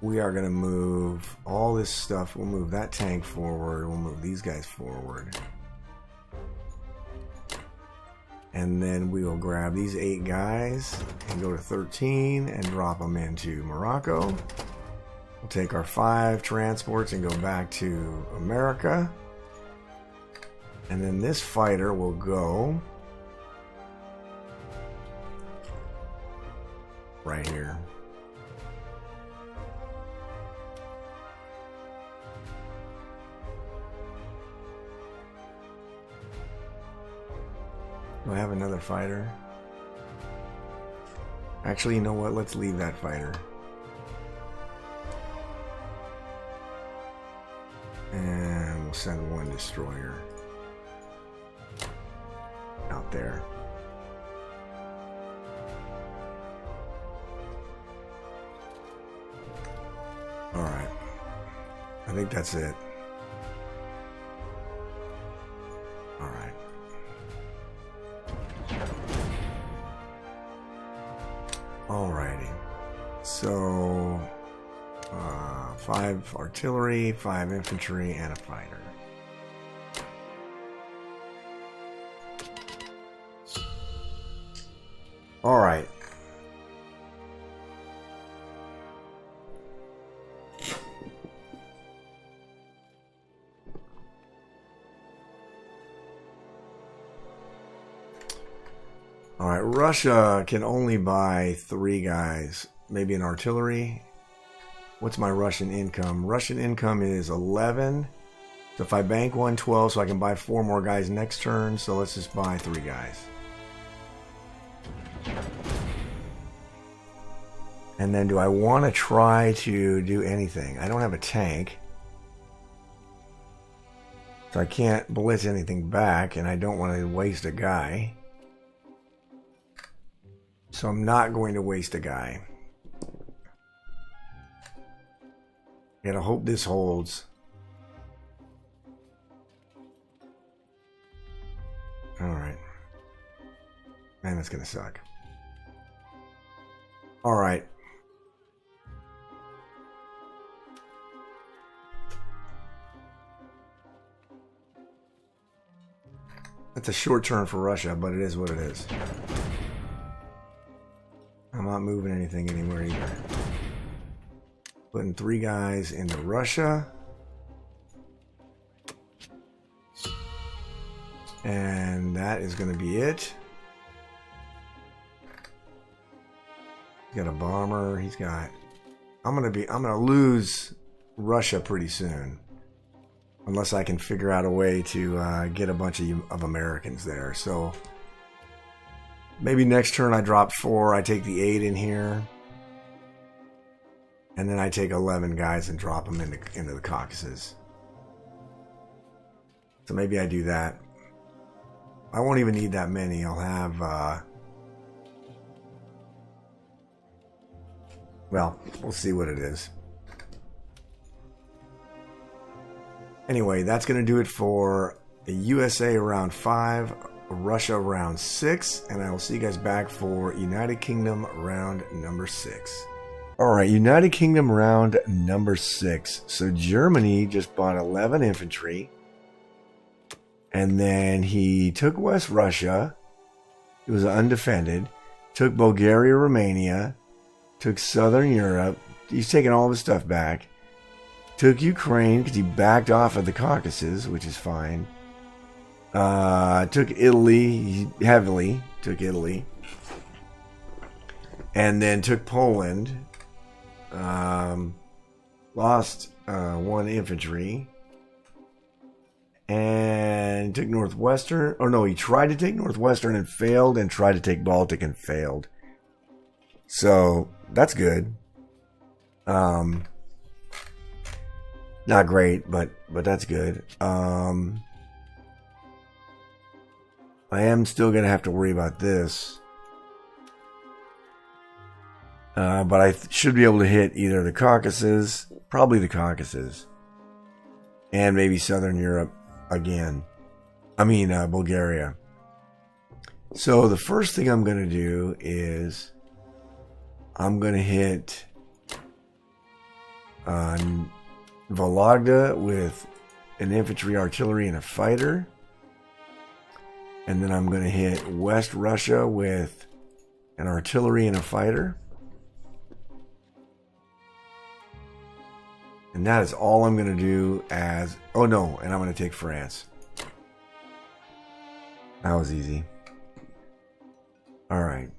we are going to move all this stuff. We'll move that tank forward. We'll move these guys forward. And then we will grab these 8 guys and go to 13 and drop them into Morocco. We'll take our 5 transports and go back to America. And then this fighter will go right here. Do I have another fighter? Actually, you know what? Let's leave that fighter. And we'll send 1 destroyer out there. Alright. I think that's it. Alright. Alrighty. So, 5 artillery, 5 infantry, and a fighter. Alright. Alright, Russia can only buy 3 guys. Maybe an artillery. What's my Russian income? Russian income is 11. So if I bank 112, so I can buy 4 more guys next turn. So let's just buy 3 guys. And then do I want to try to do anything? I don't have a tank. So I can't blitz anything back, and I don't want to waste a guy. So I'm not going to waste a guy. Gotta hope this holds. Alright. Man, that's gonna suck. All right. That's a short turn for Russia, but it is what it is. I'm not moving anything anywhere either. Putting 3 guys into Russia. And that is going to be it. He's got a bomber. He's got... I'm gonna lose Russia pretty soon. Unless I can figure out a way to get a bunch of Americans there. So maybe next turn I drop 4. I take the 8 in here. And then I take 11 guys and drop them into the Caucasus. So maybe I do that. I won't even need that many. I'll have... well, we'll see what it is. Anyway, that's going to do it for the USA round 5, Russia round 6, and I will see you guys back for United Kingdom round number 6. Alright, United Kingdom round number 6. So Germany just bought 11 infantry, and then he took West Russia. It was undefended. Took Bulgaria, Romania, took Southern Europe. He's taking all of his stuff back. Took Ukraine because he backed off of the Caucasus, which is fine. Took Italy, he heavily took Italy. And then took Poland. Lost 1 infantry. And took Northwestern. Oh no, he tried to take Northwestern and failed, and tried to take Baltic and failed. So, that's good. Not great, but that's good. I am still going to have to worry about this. But I should be able to hit either the Caucasus, probably the Caucasus, and maybe Southern Europe again. I mean, Bulgaria. So the first thing I'm going to do is I'm going to hit Vologda with an infantry, artillery, and a fighter. And then I'm going to hit West Russia with an artillery and a fighter. And that is all I'm going to do as... oh no, and I'm going to take France. That was easy. Alright.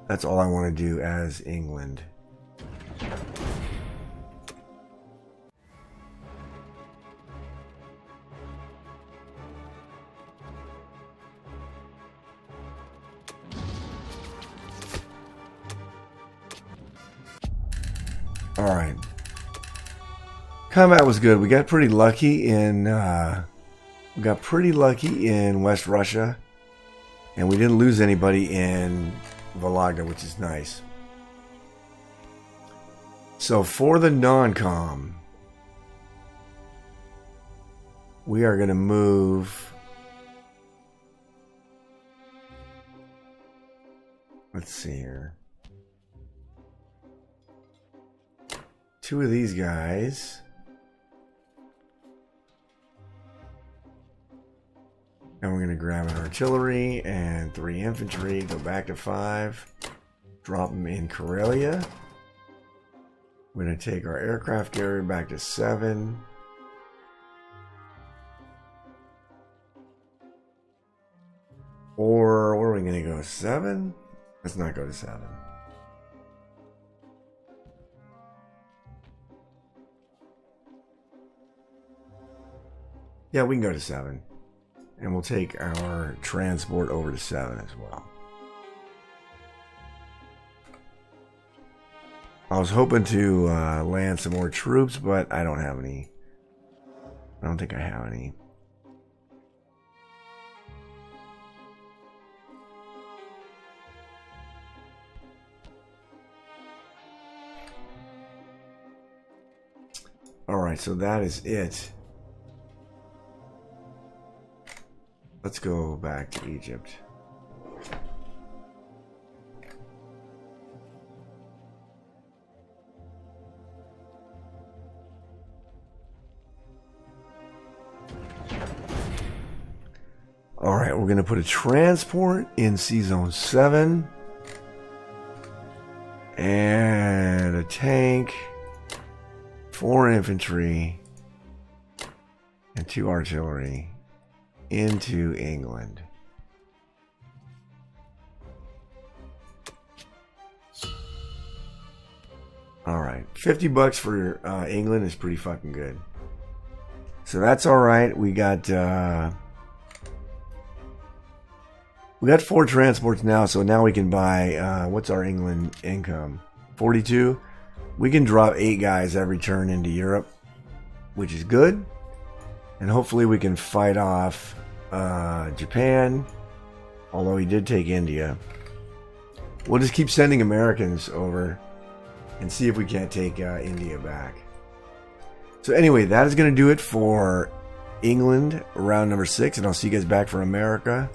That's all I want to do as England. Alright. Combat was good. We got pretty lucky in West Russia. And we didn't lose anybody in Vologda, which is nice. So for the non-com, we are going to move... let's see here. 2 of these guys. And we're going to grab an artillery and 3 infantry, go back to 5, drop them in Karelia. We're going to take our aircraft carrier back to 7. Or where are we going to go? 7? Let's not go to 7. Yeah, we can go to 7. And we'll take our transport over to 7 as well. I was hoping to land some more troops, but I don't have any. I don't think I have any. Alright, so that is it. Let's go back to Egypt. All right, we're going to put a transport in C-Zone 7. And a tank, 4 infantry, and 2 artillery into England. All right, $50 for England is pretty fucking good. So that's all right. We got 4 transports now, so now we can buy, what's our England income? 42. We can drop 8 guys every turn into Europe, which is good. And hopefully we can fight off Japan, although he did take India. We'll just keep sending Americans over and see if we can't take India back. So anyway, that is going to do it for England, round number 6, and I'll see you guys back for America.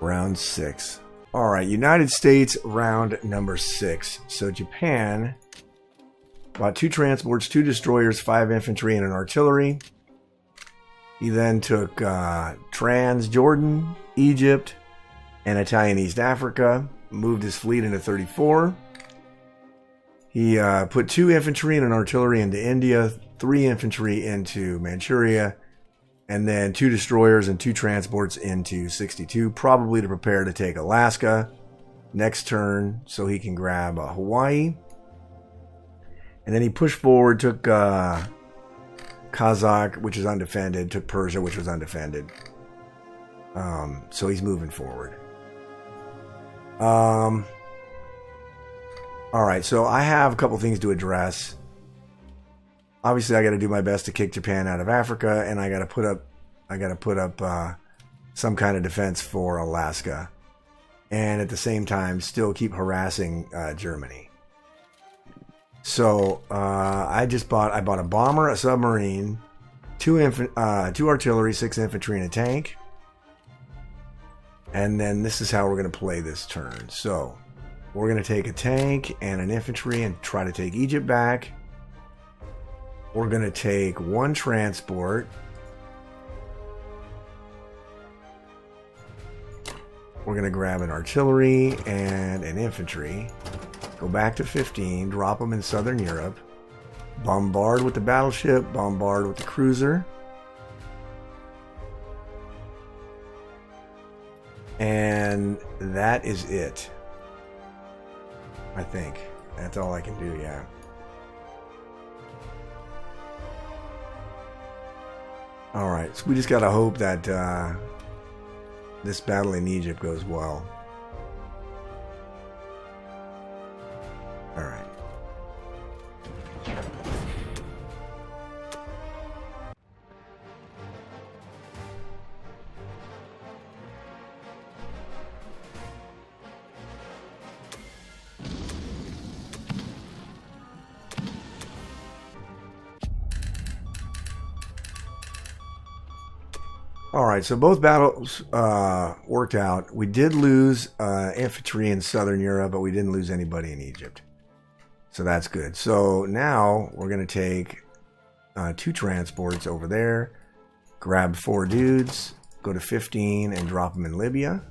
Round 6. All right, United States, round number 6. So Japan bought 2 transports, 2 destroyers, 5 infantry, and an artillery. He then took Transjordan, Egypt, and Italian East Africa. Moved his fleet into 34. He put 2 infantry and an artillery into India, 3 infantry into Manchuria, and then 2 destroyers and 2 transports into 62, probably to prepare to take Alaska next turn so he can grab Hawaii. And then he pushed forward, took Kazakh, which is undefended, took Persia, which was undefended. So he's moving forward. All right, so I have a couple things to address. Obviously, I got to do my best to kick Japan out of Africa, and I got to put up some kind of defense for Alaska, and at the same time, still keep harassing Germany. So I bought a bomber, a submarine, 2 artillery, 6 infantry, and a tank. And then this is how we're going to play this turn. So we're going to take a tank and an infantry and try to take Egypt back. We're going to take 1 transport. We're going to grab an artillery and an infantry. Go back to 15, drop them in Southern Europe. Bombard with the battleship, bombard with the cruiser. And that is it. I think. That's all I can do, yeah. Alright, so we just gotta hope that this battle in Egypt goes well. Alright. Alright, so both battles worked out. We did lose infantry in Southern Europe, but we didn't lose anybody in Egypt. So that's good. So now we're going to take 2 transports over there, grab 4 dudes, go to 15 and drop them in Libya.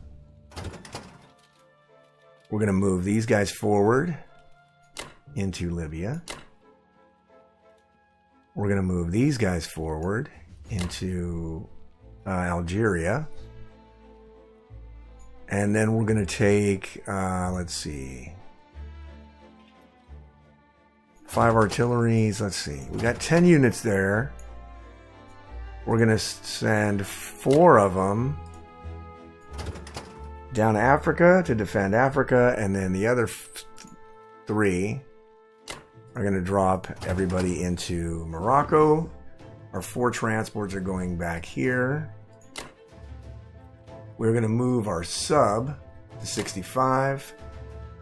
We're going to move these guys forward into Libya. We're going to move these guys forward into Algeria. And then we're going to take, let's see, 5 artilleries. Let's see. We got 10 units there. We're going to send 4 of them down to Africa to defend Africa. And then the other 3 are going to drop everybody into Morocco. Our 4 transports are going back here. We're going to move our sub to 65.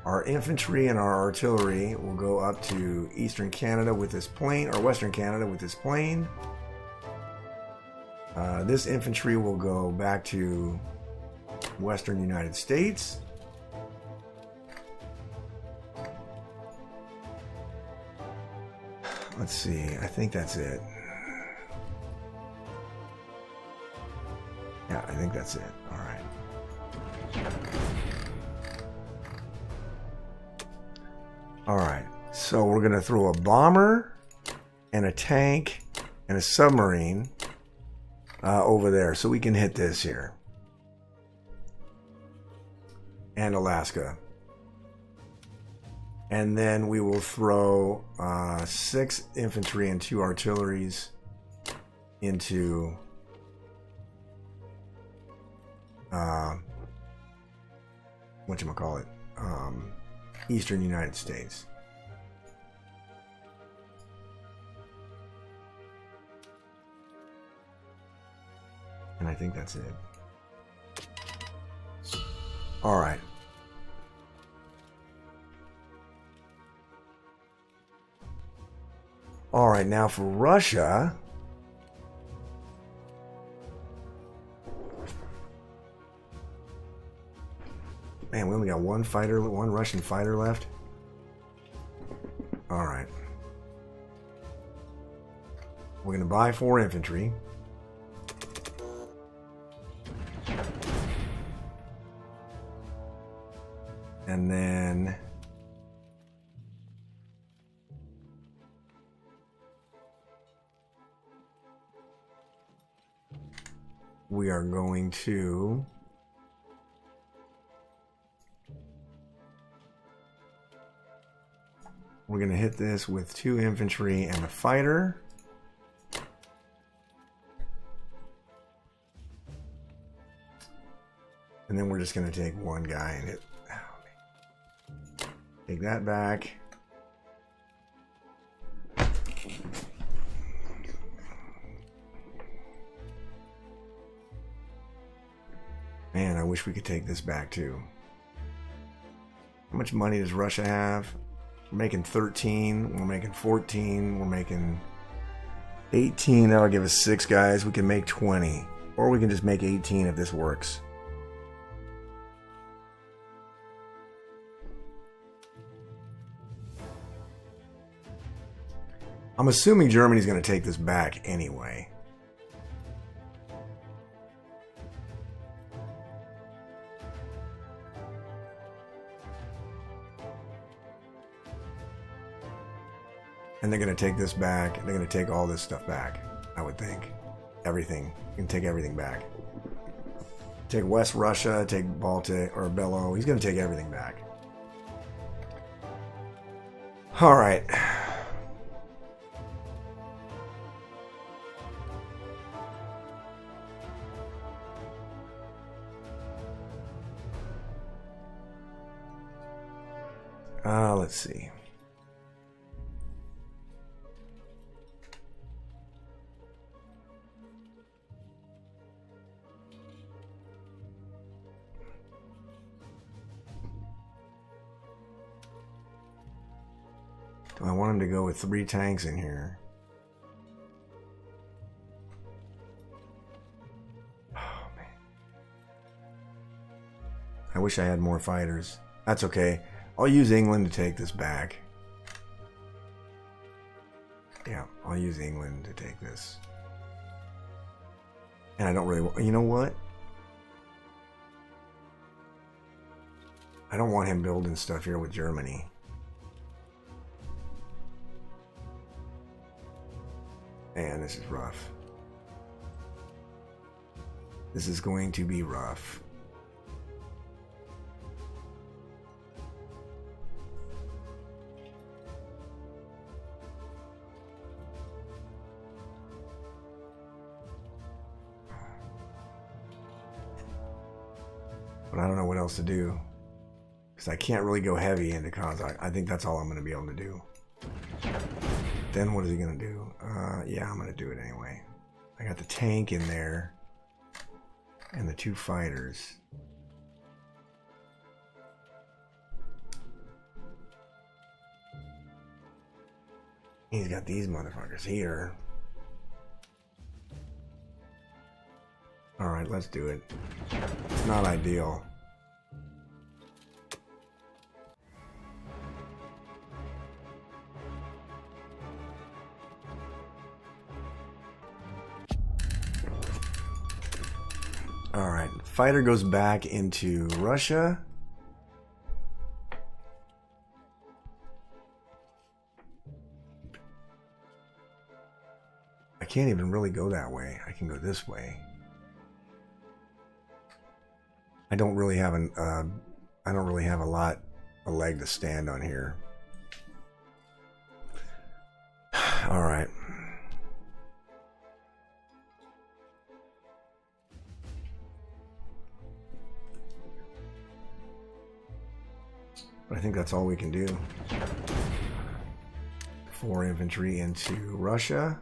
Our infantry and our artillery will go up to Eastern Canada with this plane, or Western Canada with this plane. This infantry will go back to Western United States. Let's see, I think that's it. Yeah, I think that's it. All right. All right. So we're going to throw a bomber and a tank and a submarine over there so we can hit this here. And Alaska. And then we will throw 6 infantry and 2 artilleries into whatchamacallit, eastern United States. And I think that's it. All right. All right, now for Russia. Man, we only got one Russian fighter left. All right. We're going to buy 4 infantry. And then we are going to hit this with 2 infantry and a fighter. And then we're just going to take one guy and hit. Take that back. Man, I wish we could take this back too. How much money does Russia have? We're making 13. We're making 14. We're making 18. That'll give us 6 guys. We can make 20. Or we can just make 18 if this works. I'm assuming Germany's going to take this back anyway. And they're going to take this back. They're going to take all this stuff back, I would think. Everything. You can take everything back. Take West Russia, take Baltic, or Bello. He's going to take everything back. All right. Let's see. Do I want him to go with 3 tanks in here? Oh, man. I wish I had more fighters. That's okay. I'll use England to take this back. Yeah, I'll use England to take this. And I don't really want... You know what? I don't want him building stuff here with Germany. Man, this is rough. This is going to be rough. But I don't know what else to do. Because I can't really go heavy into Kazakh. I think that's all I'm going to be able to do. Then what is he going to do? Yeah, I'm going to do it anyway. I got the tank in there. And the 2 fighters. He's got these motherfuckers here. Alright, let's do it. It's not ideal. Alright, fighter goes back into Russia. I can't even really go that way. I can go this way. I don't really have a leg to stand on here. All right. But I think that's all we can do. 4 infantry into Russia.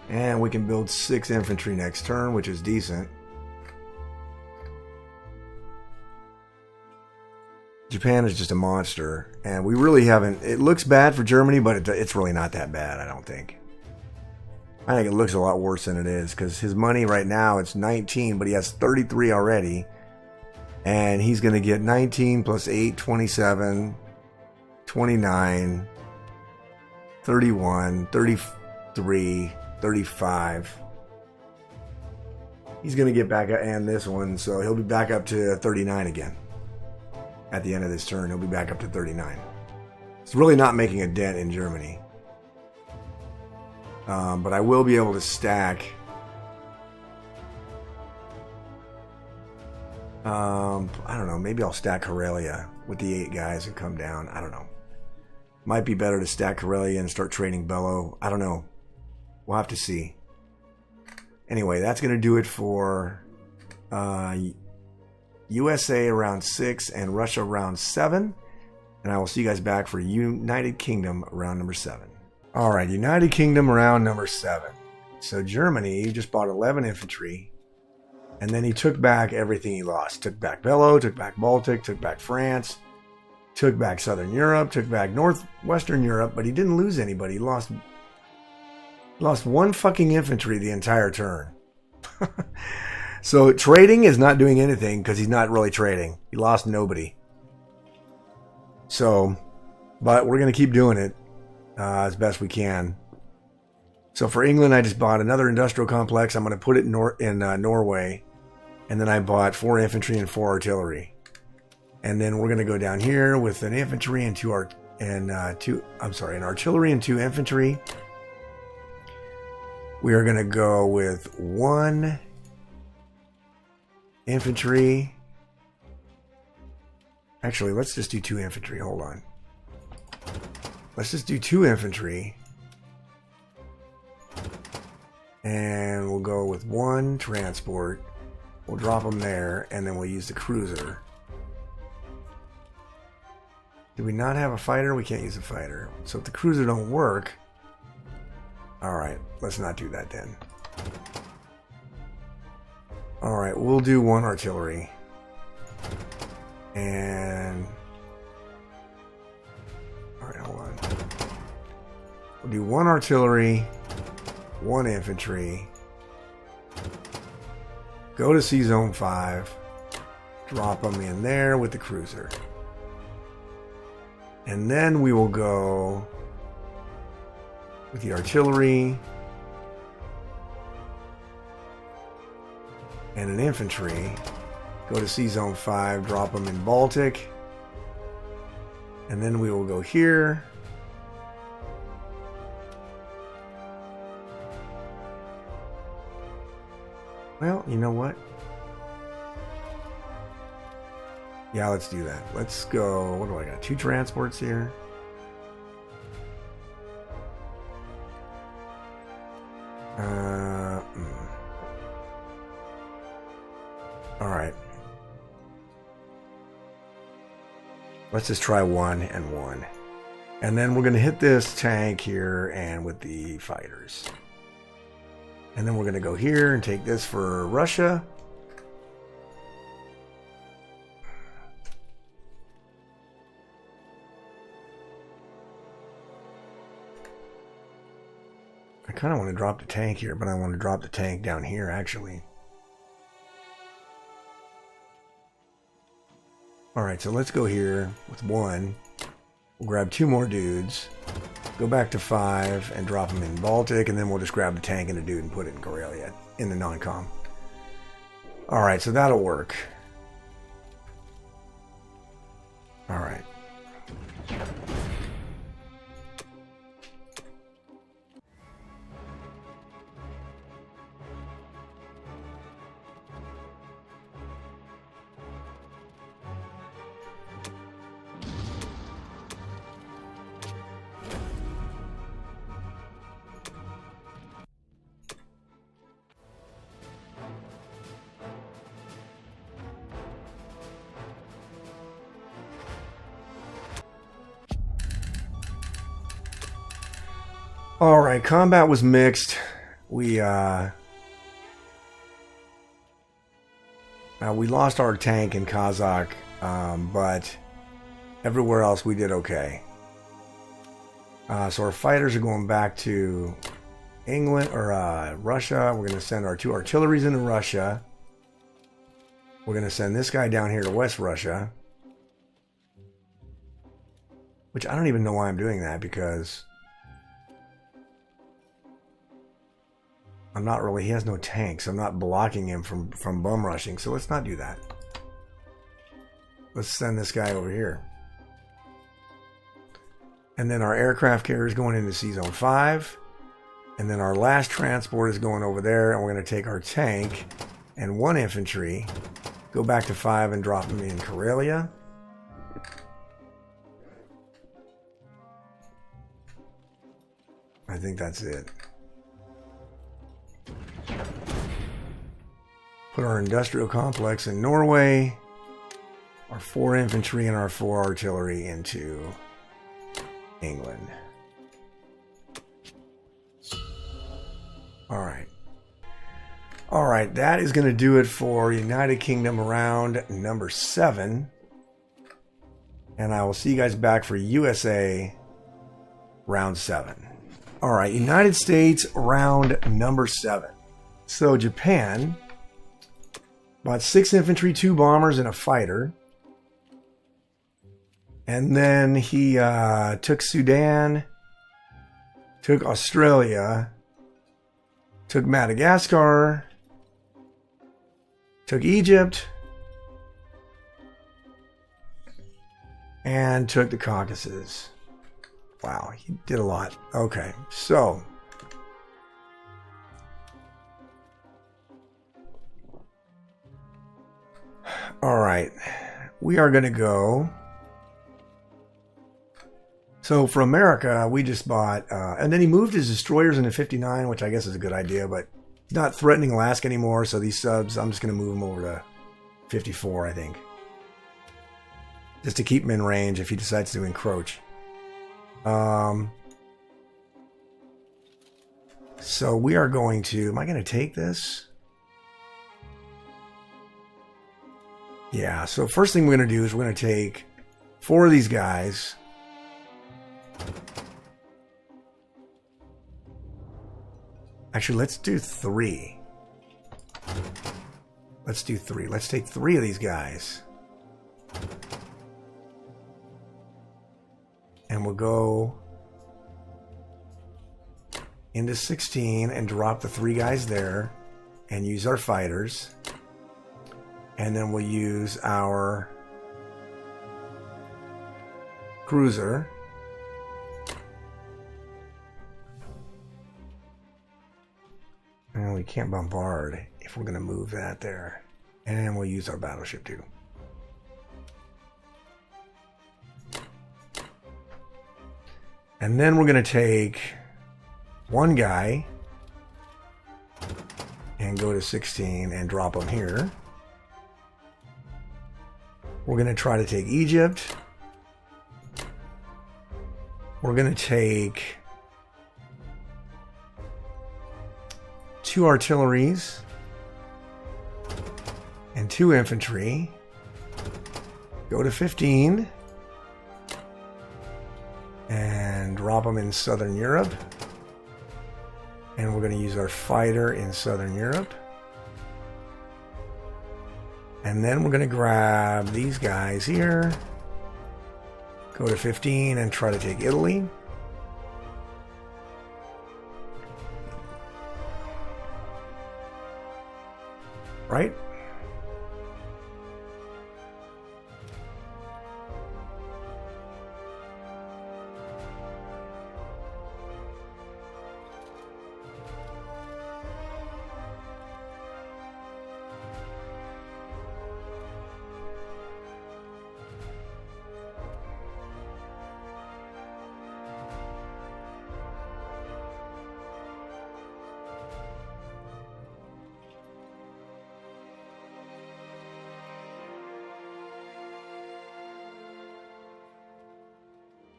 And we can build 6 infantry next turn, which is decent. Japan is just a monster, and we really haven't... It looks bad for Germany, but it's really not that bad, I don't think. I think it looks a lot worse than it is, because his money right now, it's 19, but he has 33 already. And he's going to get 19 plus 8, 27, 29, 31, 33, 35. He's going to get back, and this one, so he'll be back up to 39 again. At the end of this turn, he'll be back up to 39. It's really not making a dent in Germany. But I will be able to stack. I don't know. Maybe I'll stack Karelia with the 8 guys and come down. I don't know. Might be better to stack Karelia and start trading Bello. I don't know. We'll have to see. Anyway, that's going to do it for USA round 6 and Russia round 7. And I will see you guys back for United Kingdom round number 7. Alright, United Kingdom round number 7. So Germany just bought 11 infantry. And then he took back everything he lost. Took back Bello, took back Baltic, took back France, took back Southern Europe, took back Northwestern Europe, but he didn't lose anybody. He lost 1 fucking infantry the entire turn. So trading is not doing anything because he's not really trading. He lost nobody. So, but we're going to keep doing it as best we can. So for England, I just bought another industrial complex. I'm going to put it in Norway. And then I bought 4 infantry and 4 artillery. And then we're going to go down here with an infantry and an artillery and 2 infantry. We are going to go with 1 infantry. Actually, let's just do 2 infantry. Hold on. Let's just do 2 infantry. And we'll go with 1 transport. We'll drop them there, and then we'll use the cruiser. Do we not have a fighter? We can't use a fighter. So if the cruiser don't work... Alright, let's not do that then. Alright, we'll do 1 artillery. And... Alright, hold on. We'll do 1 artillery, 1 infantry. Go to Sea Zone 5. Drop them in there with the cruiser. And then we will go with the artillery and an infantry. Go to Sea Zone 5, drop them in Baltic. And then we will go here. Well, you know what? Yeah, let's do that. Let's go. What do I got? 2 transports here. All right. Let's just try 1 and 1. And then we're going to hit this tank here and with the fighters. And then we're going to go here and take this for Russia. I kind of want to drop the tank here, but I want to drop the tank down here, actually. Alright, so let's go here with 1. We'll grab 2 more dudes. Go back to 5 and drop them in Baltic, and then we'll just grab the tank and the dude and put it in Karelia in the non-com. Alright, so that'll work. Alright. Alright, combat was mixed. We lost our tank in Kazakh, but everywhere else we did okay. So our fighters are going back to England or Russia. We're going to send our 2 artilleries into Russia. We're going to send this guy down here to West Russia. Which I don't even know why I'm doing that, because I'm not really, he has no tanks. I'm not blocking him from bum rushing, so let's not do that. Let's send this guy over here. And then our aircraft carrier is going into Sea Zone 5. And then our last transport is going over there, and we're going to take our tank and 1 infantry, go back to 5 and drop them in Karelia. I think that's it. Put our industrial complex in Norway, our 4 infantry and our 4 artillery into England. Alright, that is going to do it for United Kingdom round number 7. And I will see you guys back for USA round 7. Alright, United States round number 7. So Japan bought 6 infantry, 2 bombers, and a fighter. And then he took Sudan, took Australia, took Madagascar, took Egypt, and took the Caucasus. Wow, he did a lot. Okay, so all right, we are going to go. So for America, we just bought, and then he moved his destroyers into 59, which I guess is a good idea, but he's not threatening Alaska anymore, so these subs, I'm just going to move them over to 54, I think. Just to keep him in range if he decides to encroach. So we are going to, am I going to take this? Yeah, so first thing we're going to do is we're going to take 4 of these guys. Actually, let's do 3. Let's do 3. Let's take 3 of these guys. And we'll go into 16 and drop the 3 guys there and use our fighters. And then we'll use our cruiser. And we can't bombard if we're going to move that there. And we'll use our battleship too. And then we're going to take 1 guy and go to 16 and drop him here. We're going to try to take Egypt. We're going to take 2 artilleries and 2 infantry. Go to 15 and drop them in Southern Europe. And we're going to use our fighter in Southern Europe. And then we're going to grab these guys here. Go to 15 and try to take Italy. right?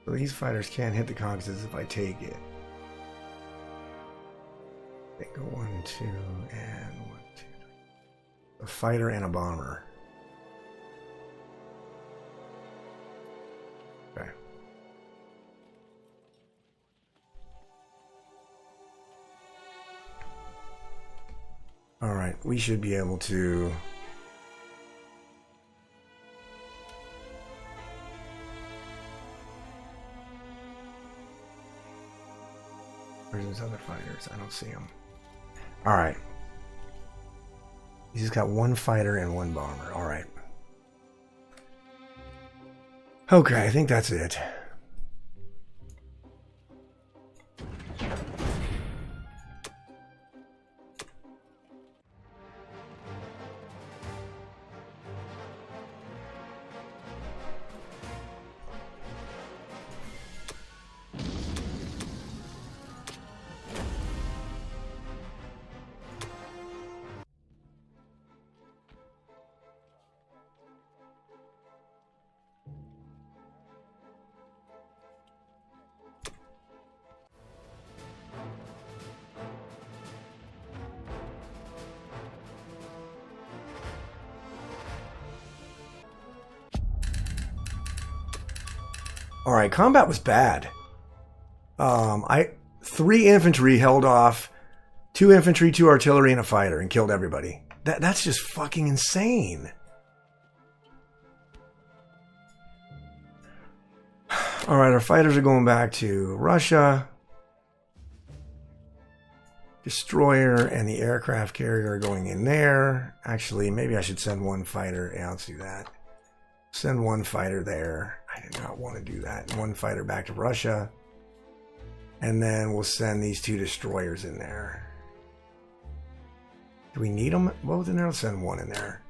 So these fighters can't hit the caucasus if I take it. They go 1, 2, and 1, 2, 3. A fighter and a bomber. Okay. All right, we should be able to. Where's those other fighters? I don't see them. All right. He's just got one fighter and one bomber. All right. Okay, I think that's it. All right, combat was bad. 3 infantry held off 2 infantry, 2 artillery, and a fighter and killed everybody. That's just fucking insane. All right, our fighters are going back to Russia. Destroyer and the aircraft carrier are going in there. Actually, maybe I should send one fighter. Yeah, let's do that. Send one fighter there. I did not want to do that. One fighter back to Russia. And then we'll send these 2 destroyers in there. Do we need them both in there? Let's send one in there.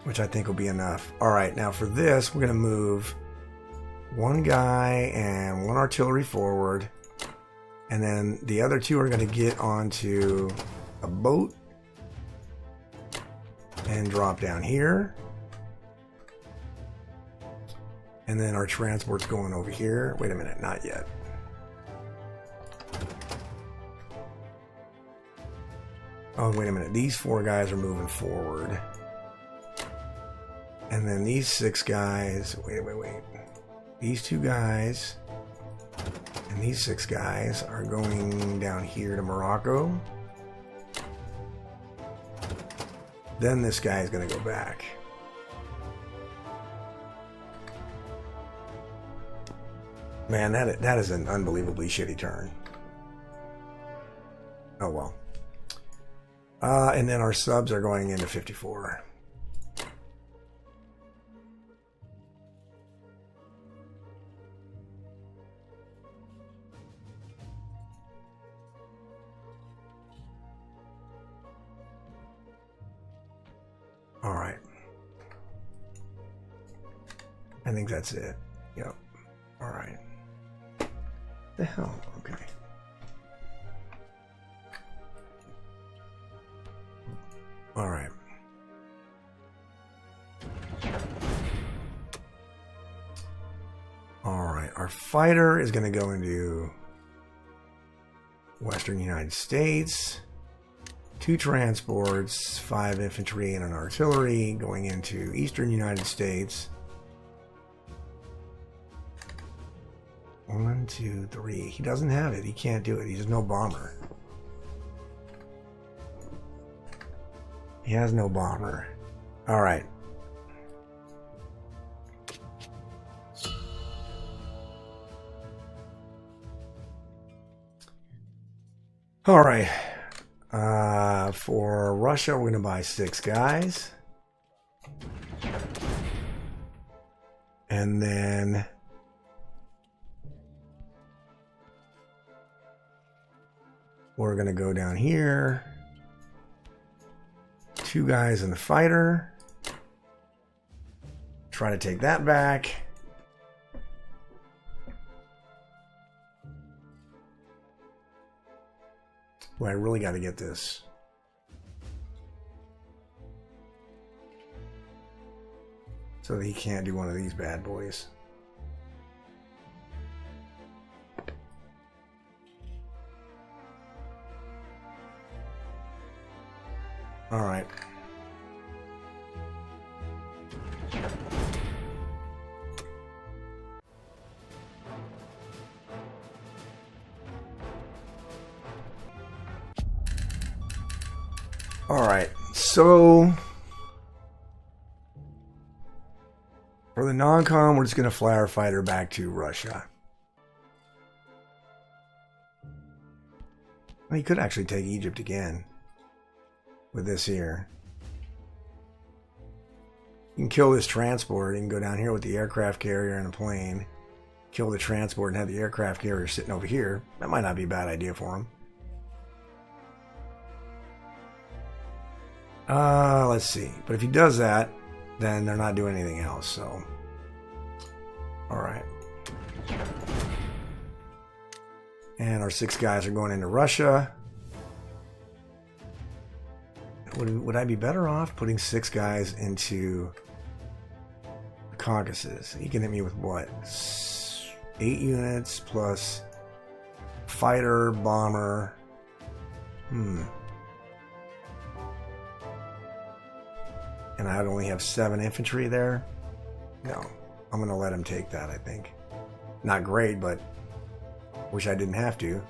Which I think will be enough. Alright, now for this, we're going to move 1 guy and 1 artillery forward. And then the other 2 are going to get onto a boat and drop down here. And then our transport's going over here. Wait a minute, not yet. Oh, wait a minute. These 4 guys are moving forward. And then these 6 guys... Wait. These 2 guys and these 6 guys are going down here to Morocco. Then this guy is going to go back. Man, that is an unbelievably shitty turn. Oh well. And then our subs are going into 54. All right. I think that's it. Yep. All right. The hell? Okay. All right. All right. Our fighter is going to go into Western United States. 2 transports, 5 infantry, and an artillery going into Eastern United States. 1, 2, 3. He doesn't have it. He can't do it. He's no bomber. He has no bomber. All right. All right. For Russia, we're going to buy 6 guys. And then we're going to go down here. 2 guys in the fighter. Try to take that back. Boy, I really got to get this. So that he can't do one of these bad boys. All right. All right. So for the non-com, we're just going to fly our fighter back to Russia. Well, he could actually take Egypt again with this here. You can kill this transport. You can go down here with the aircraft carrier and a plane. Kill the transport and have the aircraft carrier sitting over here. That might not be a bad idea for him. Let's see. But if he does that, then they're not doing anything else, so. Alright. And our 6 guys are going into Russia. Would I be better off putting 6 guys into the Caucasus? He can hit me with what? 8 units plus fighter, bomber. And I'd only have 7 infantry there? No. I'm going to let him take that, I think. Not great, but wish I didn't have to.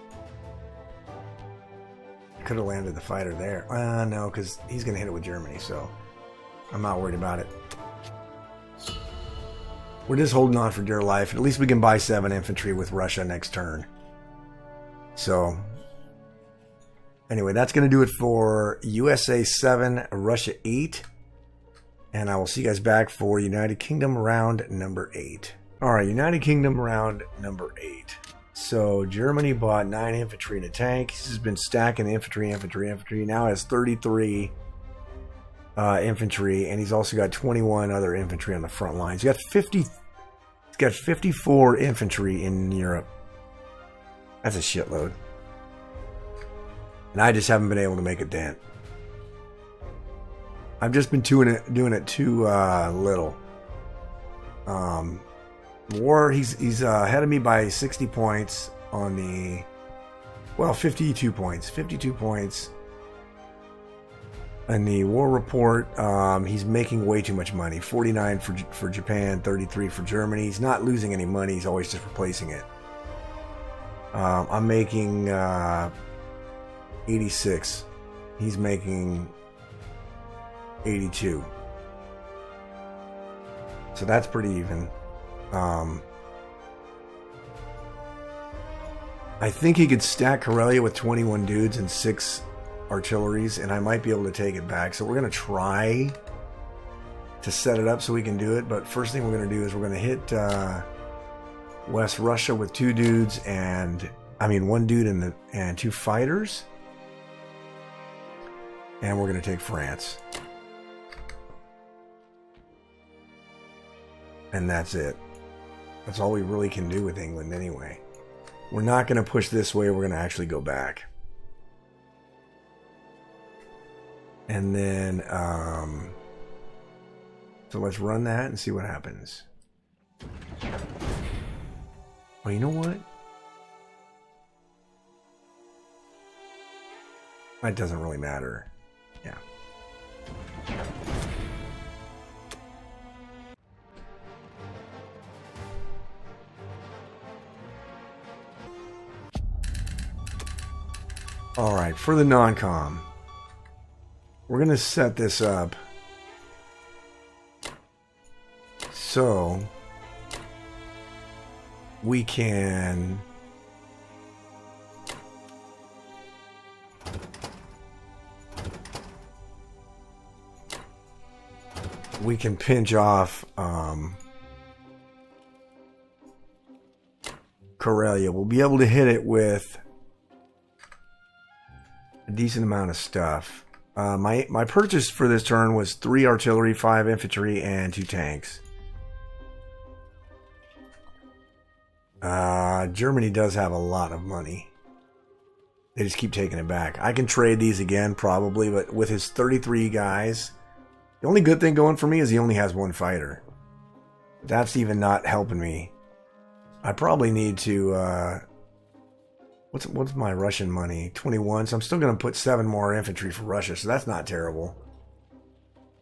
Could have landed the fighter there. No, because he's going to hit it with Germany, so I'm not worried about it. We're just holding on for dear life. At least we can buy 7 infantry with Russia next turn. So, anyway, that's going to do it for USA 7, Russia 8. And I will see you guys back for United Kingdom round number 8. Alright, United Kingdom round number 8. So Germany bought 9 infantry and a tank. He's been stacking infantry. Now has 33 infantry, and he's also got 21 other infantry on the front lines. He's got 54 infantry in Europe. That's a shitload. And I just haven't been able to make a dent. I've just been doing it too little. War, he's ahead of me by 60 points on the, well, 52 points. 52 points. In the war report, he's making way too much money. 49 for Japan, 33 for Germany. He's not losing any money. He's always just replacing it. I'm making 86. He's making 82. So that's pretty even. I think he could stack Karelia with 21 dudes and 6 artilleries, and I might be able to take it back. So we're going to try to set it up so we can do it. But first thing we're going to do is we're going to hit West Russia with 2 dudes and, I mean, 1 dude and 2 fighters. And we're going to take France. And that's it. That's all we really can do with England anyway. We're not going to push this way. We're going to actually go back. And then, so let's run that and see what happens. Well, you know what? That doesn't really matter. Yeah. All right, for the non-com, we're going to set this up so we can we can pinch off Karelia. We'll be able to hit it with a decent amount of stuff. My purchase for this turn was 3 artillery, 5 infantry, and 2 tanks. Germany does have a lot of money. They just keep taking it back. I can trade these again, probably, but with his 33 guys, the only good thing going for me is he only has 1 fighter. That's even not helping me. I probably need to... What's my Russian money? 21, so I'm still going to put 7 more infantry for Russia, so that's not terrible.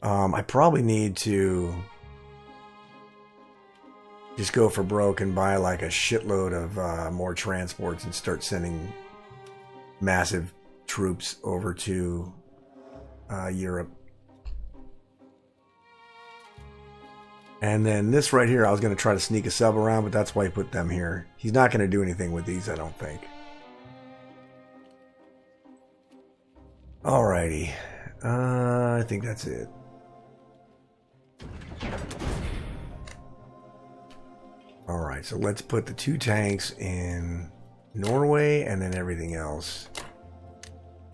I probably need to just go for broke and buy like a shitload of more transports and start sending massive troops over to Europe. And then this right here, I was going to try to sneak a sub around, but that's why he put them here. He's not going to do anything with these, I don't think. Alrighty. I think that's it. Alright, so let's put the 2 tanks in Norway and then everything else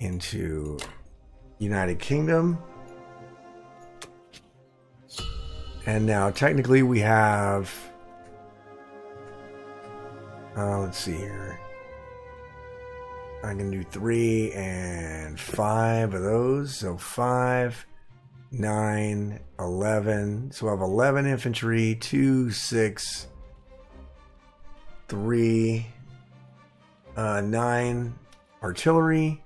into United Kingdom. And now technically we have let's see here. I can do 3 and 5 of those. So 5, 9, 11. So I have 11 infantry, 2, 6, 3, 9 artillery,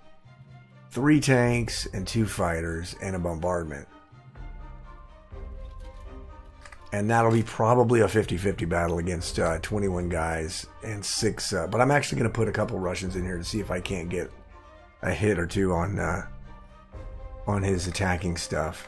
3 tanks, and 2 fighters, and a bombardment. And that'll be probably a 50-50 battle against 21 guys and 6. But I'm actually going to put a couple Russians in here to see if I can't get a hit or 2 on his attacking stuff.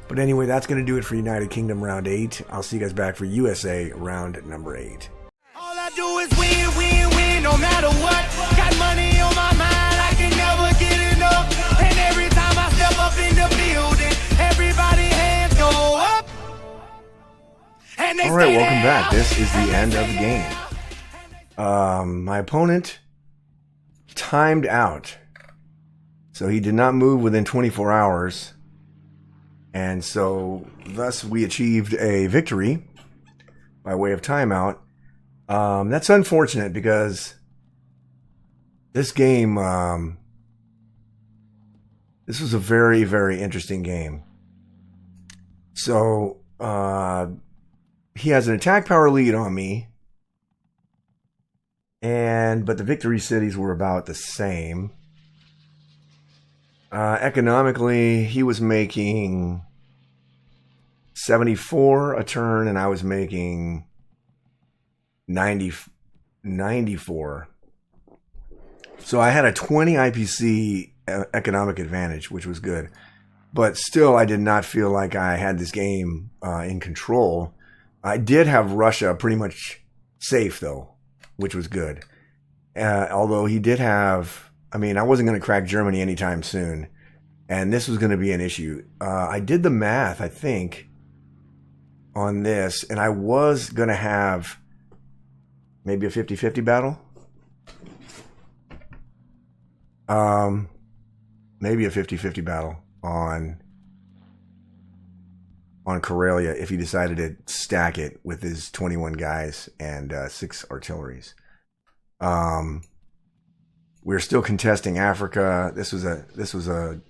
But anyway, that's going to do it for United Kingdom round 8. I'll see you guys back for USA round number 8. All I do is win, win, win, no matter what. Got money on my mind, I can never get enough. And every time I step up in the building, everybody hands go up. All right, welcome back. This is the end of the game. My opponent timed out. So he did not move within 24 hours. And so thus we achieved a victory by way of timeout. That's unfortunate because this game, this was a very, very interesting game. So, he has an attack power lead on me, but the victory cities were about the same. Economically, he was making 74 a turn, and I was making 94. So I had a 20 IPC economic advantage, which was good. But still, I did not feel like I had this game in control. I did have Russia pretty much safe, though, which was good. Although he did have... I mean, I wasn't going to crack Germany anytime soon. And this was going to be an issue. I did the math, I think, on this. And I was going to have maybe a 50-50 battle. Maybe a 50-50 battle on Karelia if he decided to stack it with his 21 guys and 6 artilleries. We're still contesting Africa. This was a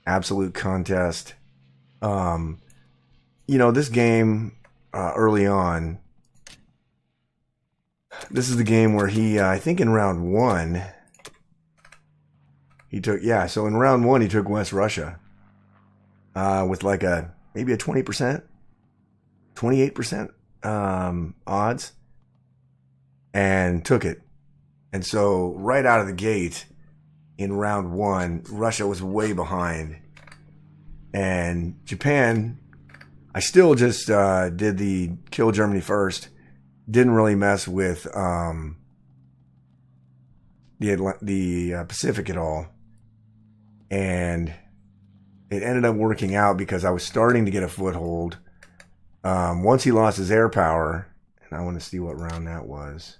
absolute contest. You know, this game early on. This is the game where he, I think, in round 1, he took. Yeah, so in round 1 he took West Russia with like maybe a 20%, 28% odds, and took it. And so right out of the gate in round 1, Russia was way behind. And Japan, I still just did the kill Germany first. Didn't really mess with the Pacific at all. And it ended up working out because I was starting to get a foothold. Once he lost his air power, and I want to see what round that was.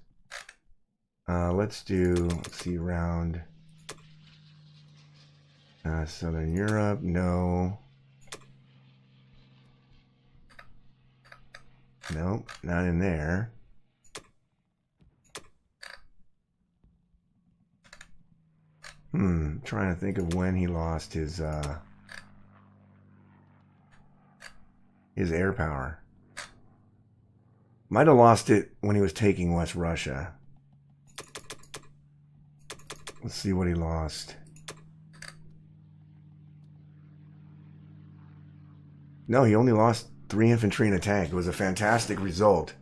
Let's see, round Southern Europe. No. Nope, not in there. Trying to think of when he lost his air power. Might have lost it when he was taking West Russia. Let's see what he lost. No, he only lost 3 infantry and a tank. It was a fantastic result.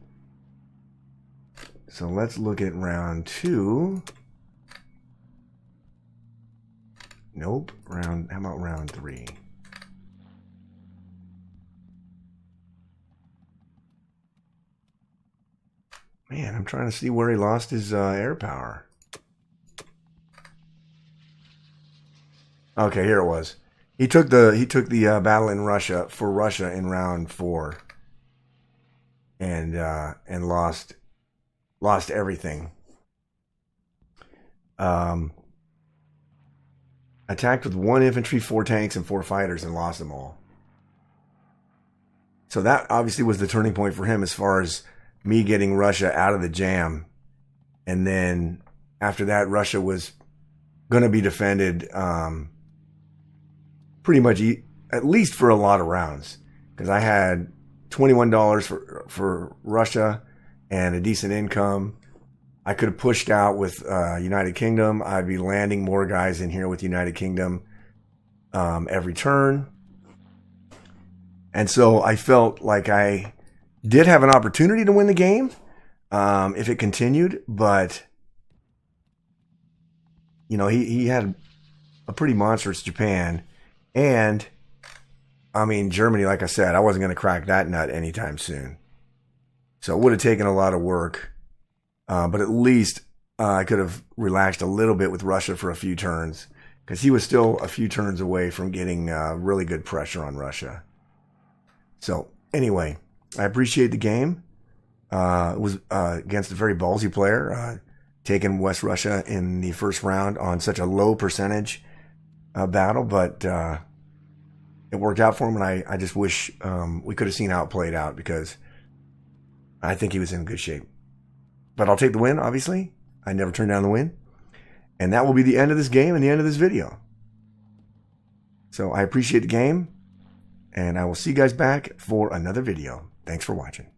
So let's look at round 2. Nope. How about round 3? Man, I'm trying to see where he lost his air power. Okay, here it was. He took the battle in Russia in round 4, and lost everything. Attacked with 1 infantry, 4 tanks, and 4 fighters, and lost them all. So that obviously was the turning point for him as far as me getting Russia out of the jam, and then after that, Russia was going to be defended. Pretty much, at least for a lot of rounds, because I had $21 for Russia and a decent income. I could have pushed out with United Kingdom. I'd be landing more guys in here with United Kingdom every turn. And so I felt like I did have an opportunity to win the game if it continued, but he had a pretty monstrous Japan. And, I mean, Germany, like I said, I wasn't going to crack that nut anytime soon. So it would have taken a lot of work. But at least I could have relaxed a little bit with Russia for a few turns, because he was still a few turns away from getting really good pressure on Russia. So, anyway, I appreciate the game. It was against a very ballsy player, taking West Russia in the first round on such a low percentage battle, but it worked out for him, and I just wish we could have seen how it played out, because I think he was in good shape. But I'll take the win, obviously. I never turn down the win. And that will be the end of this game and the end of this video. So I appreciate the game, and I will see you guys back for another video. Thanks for watching.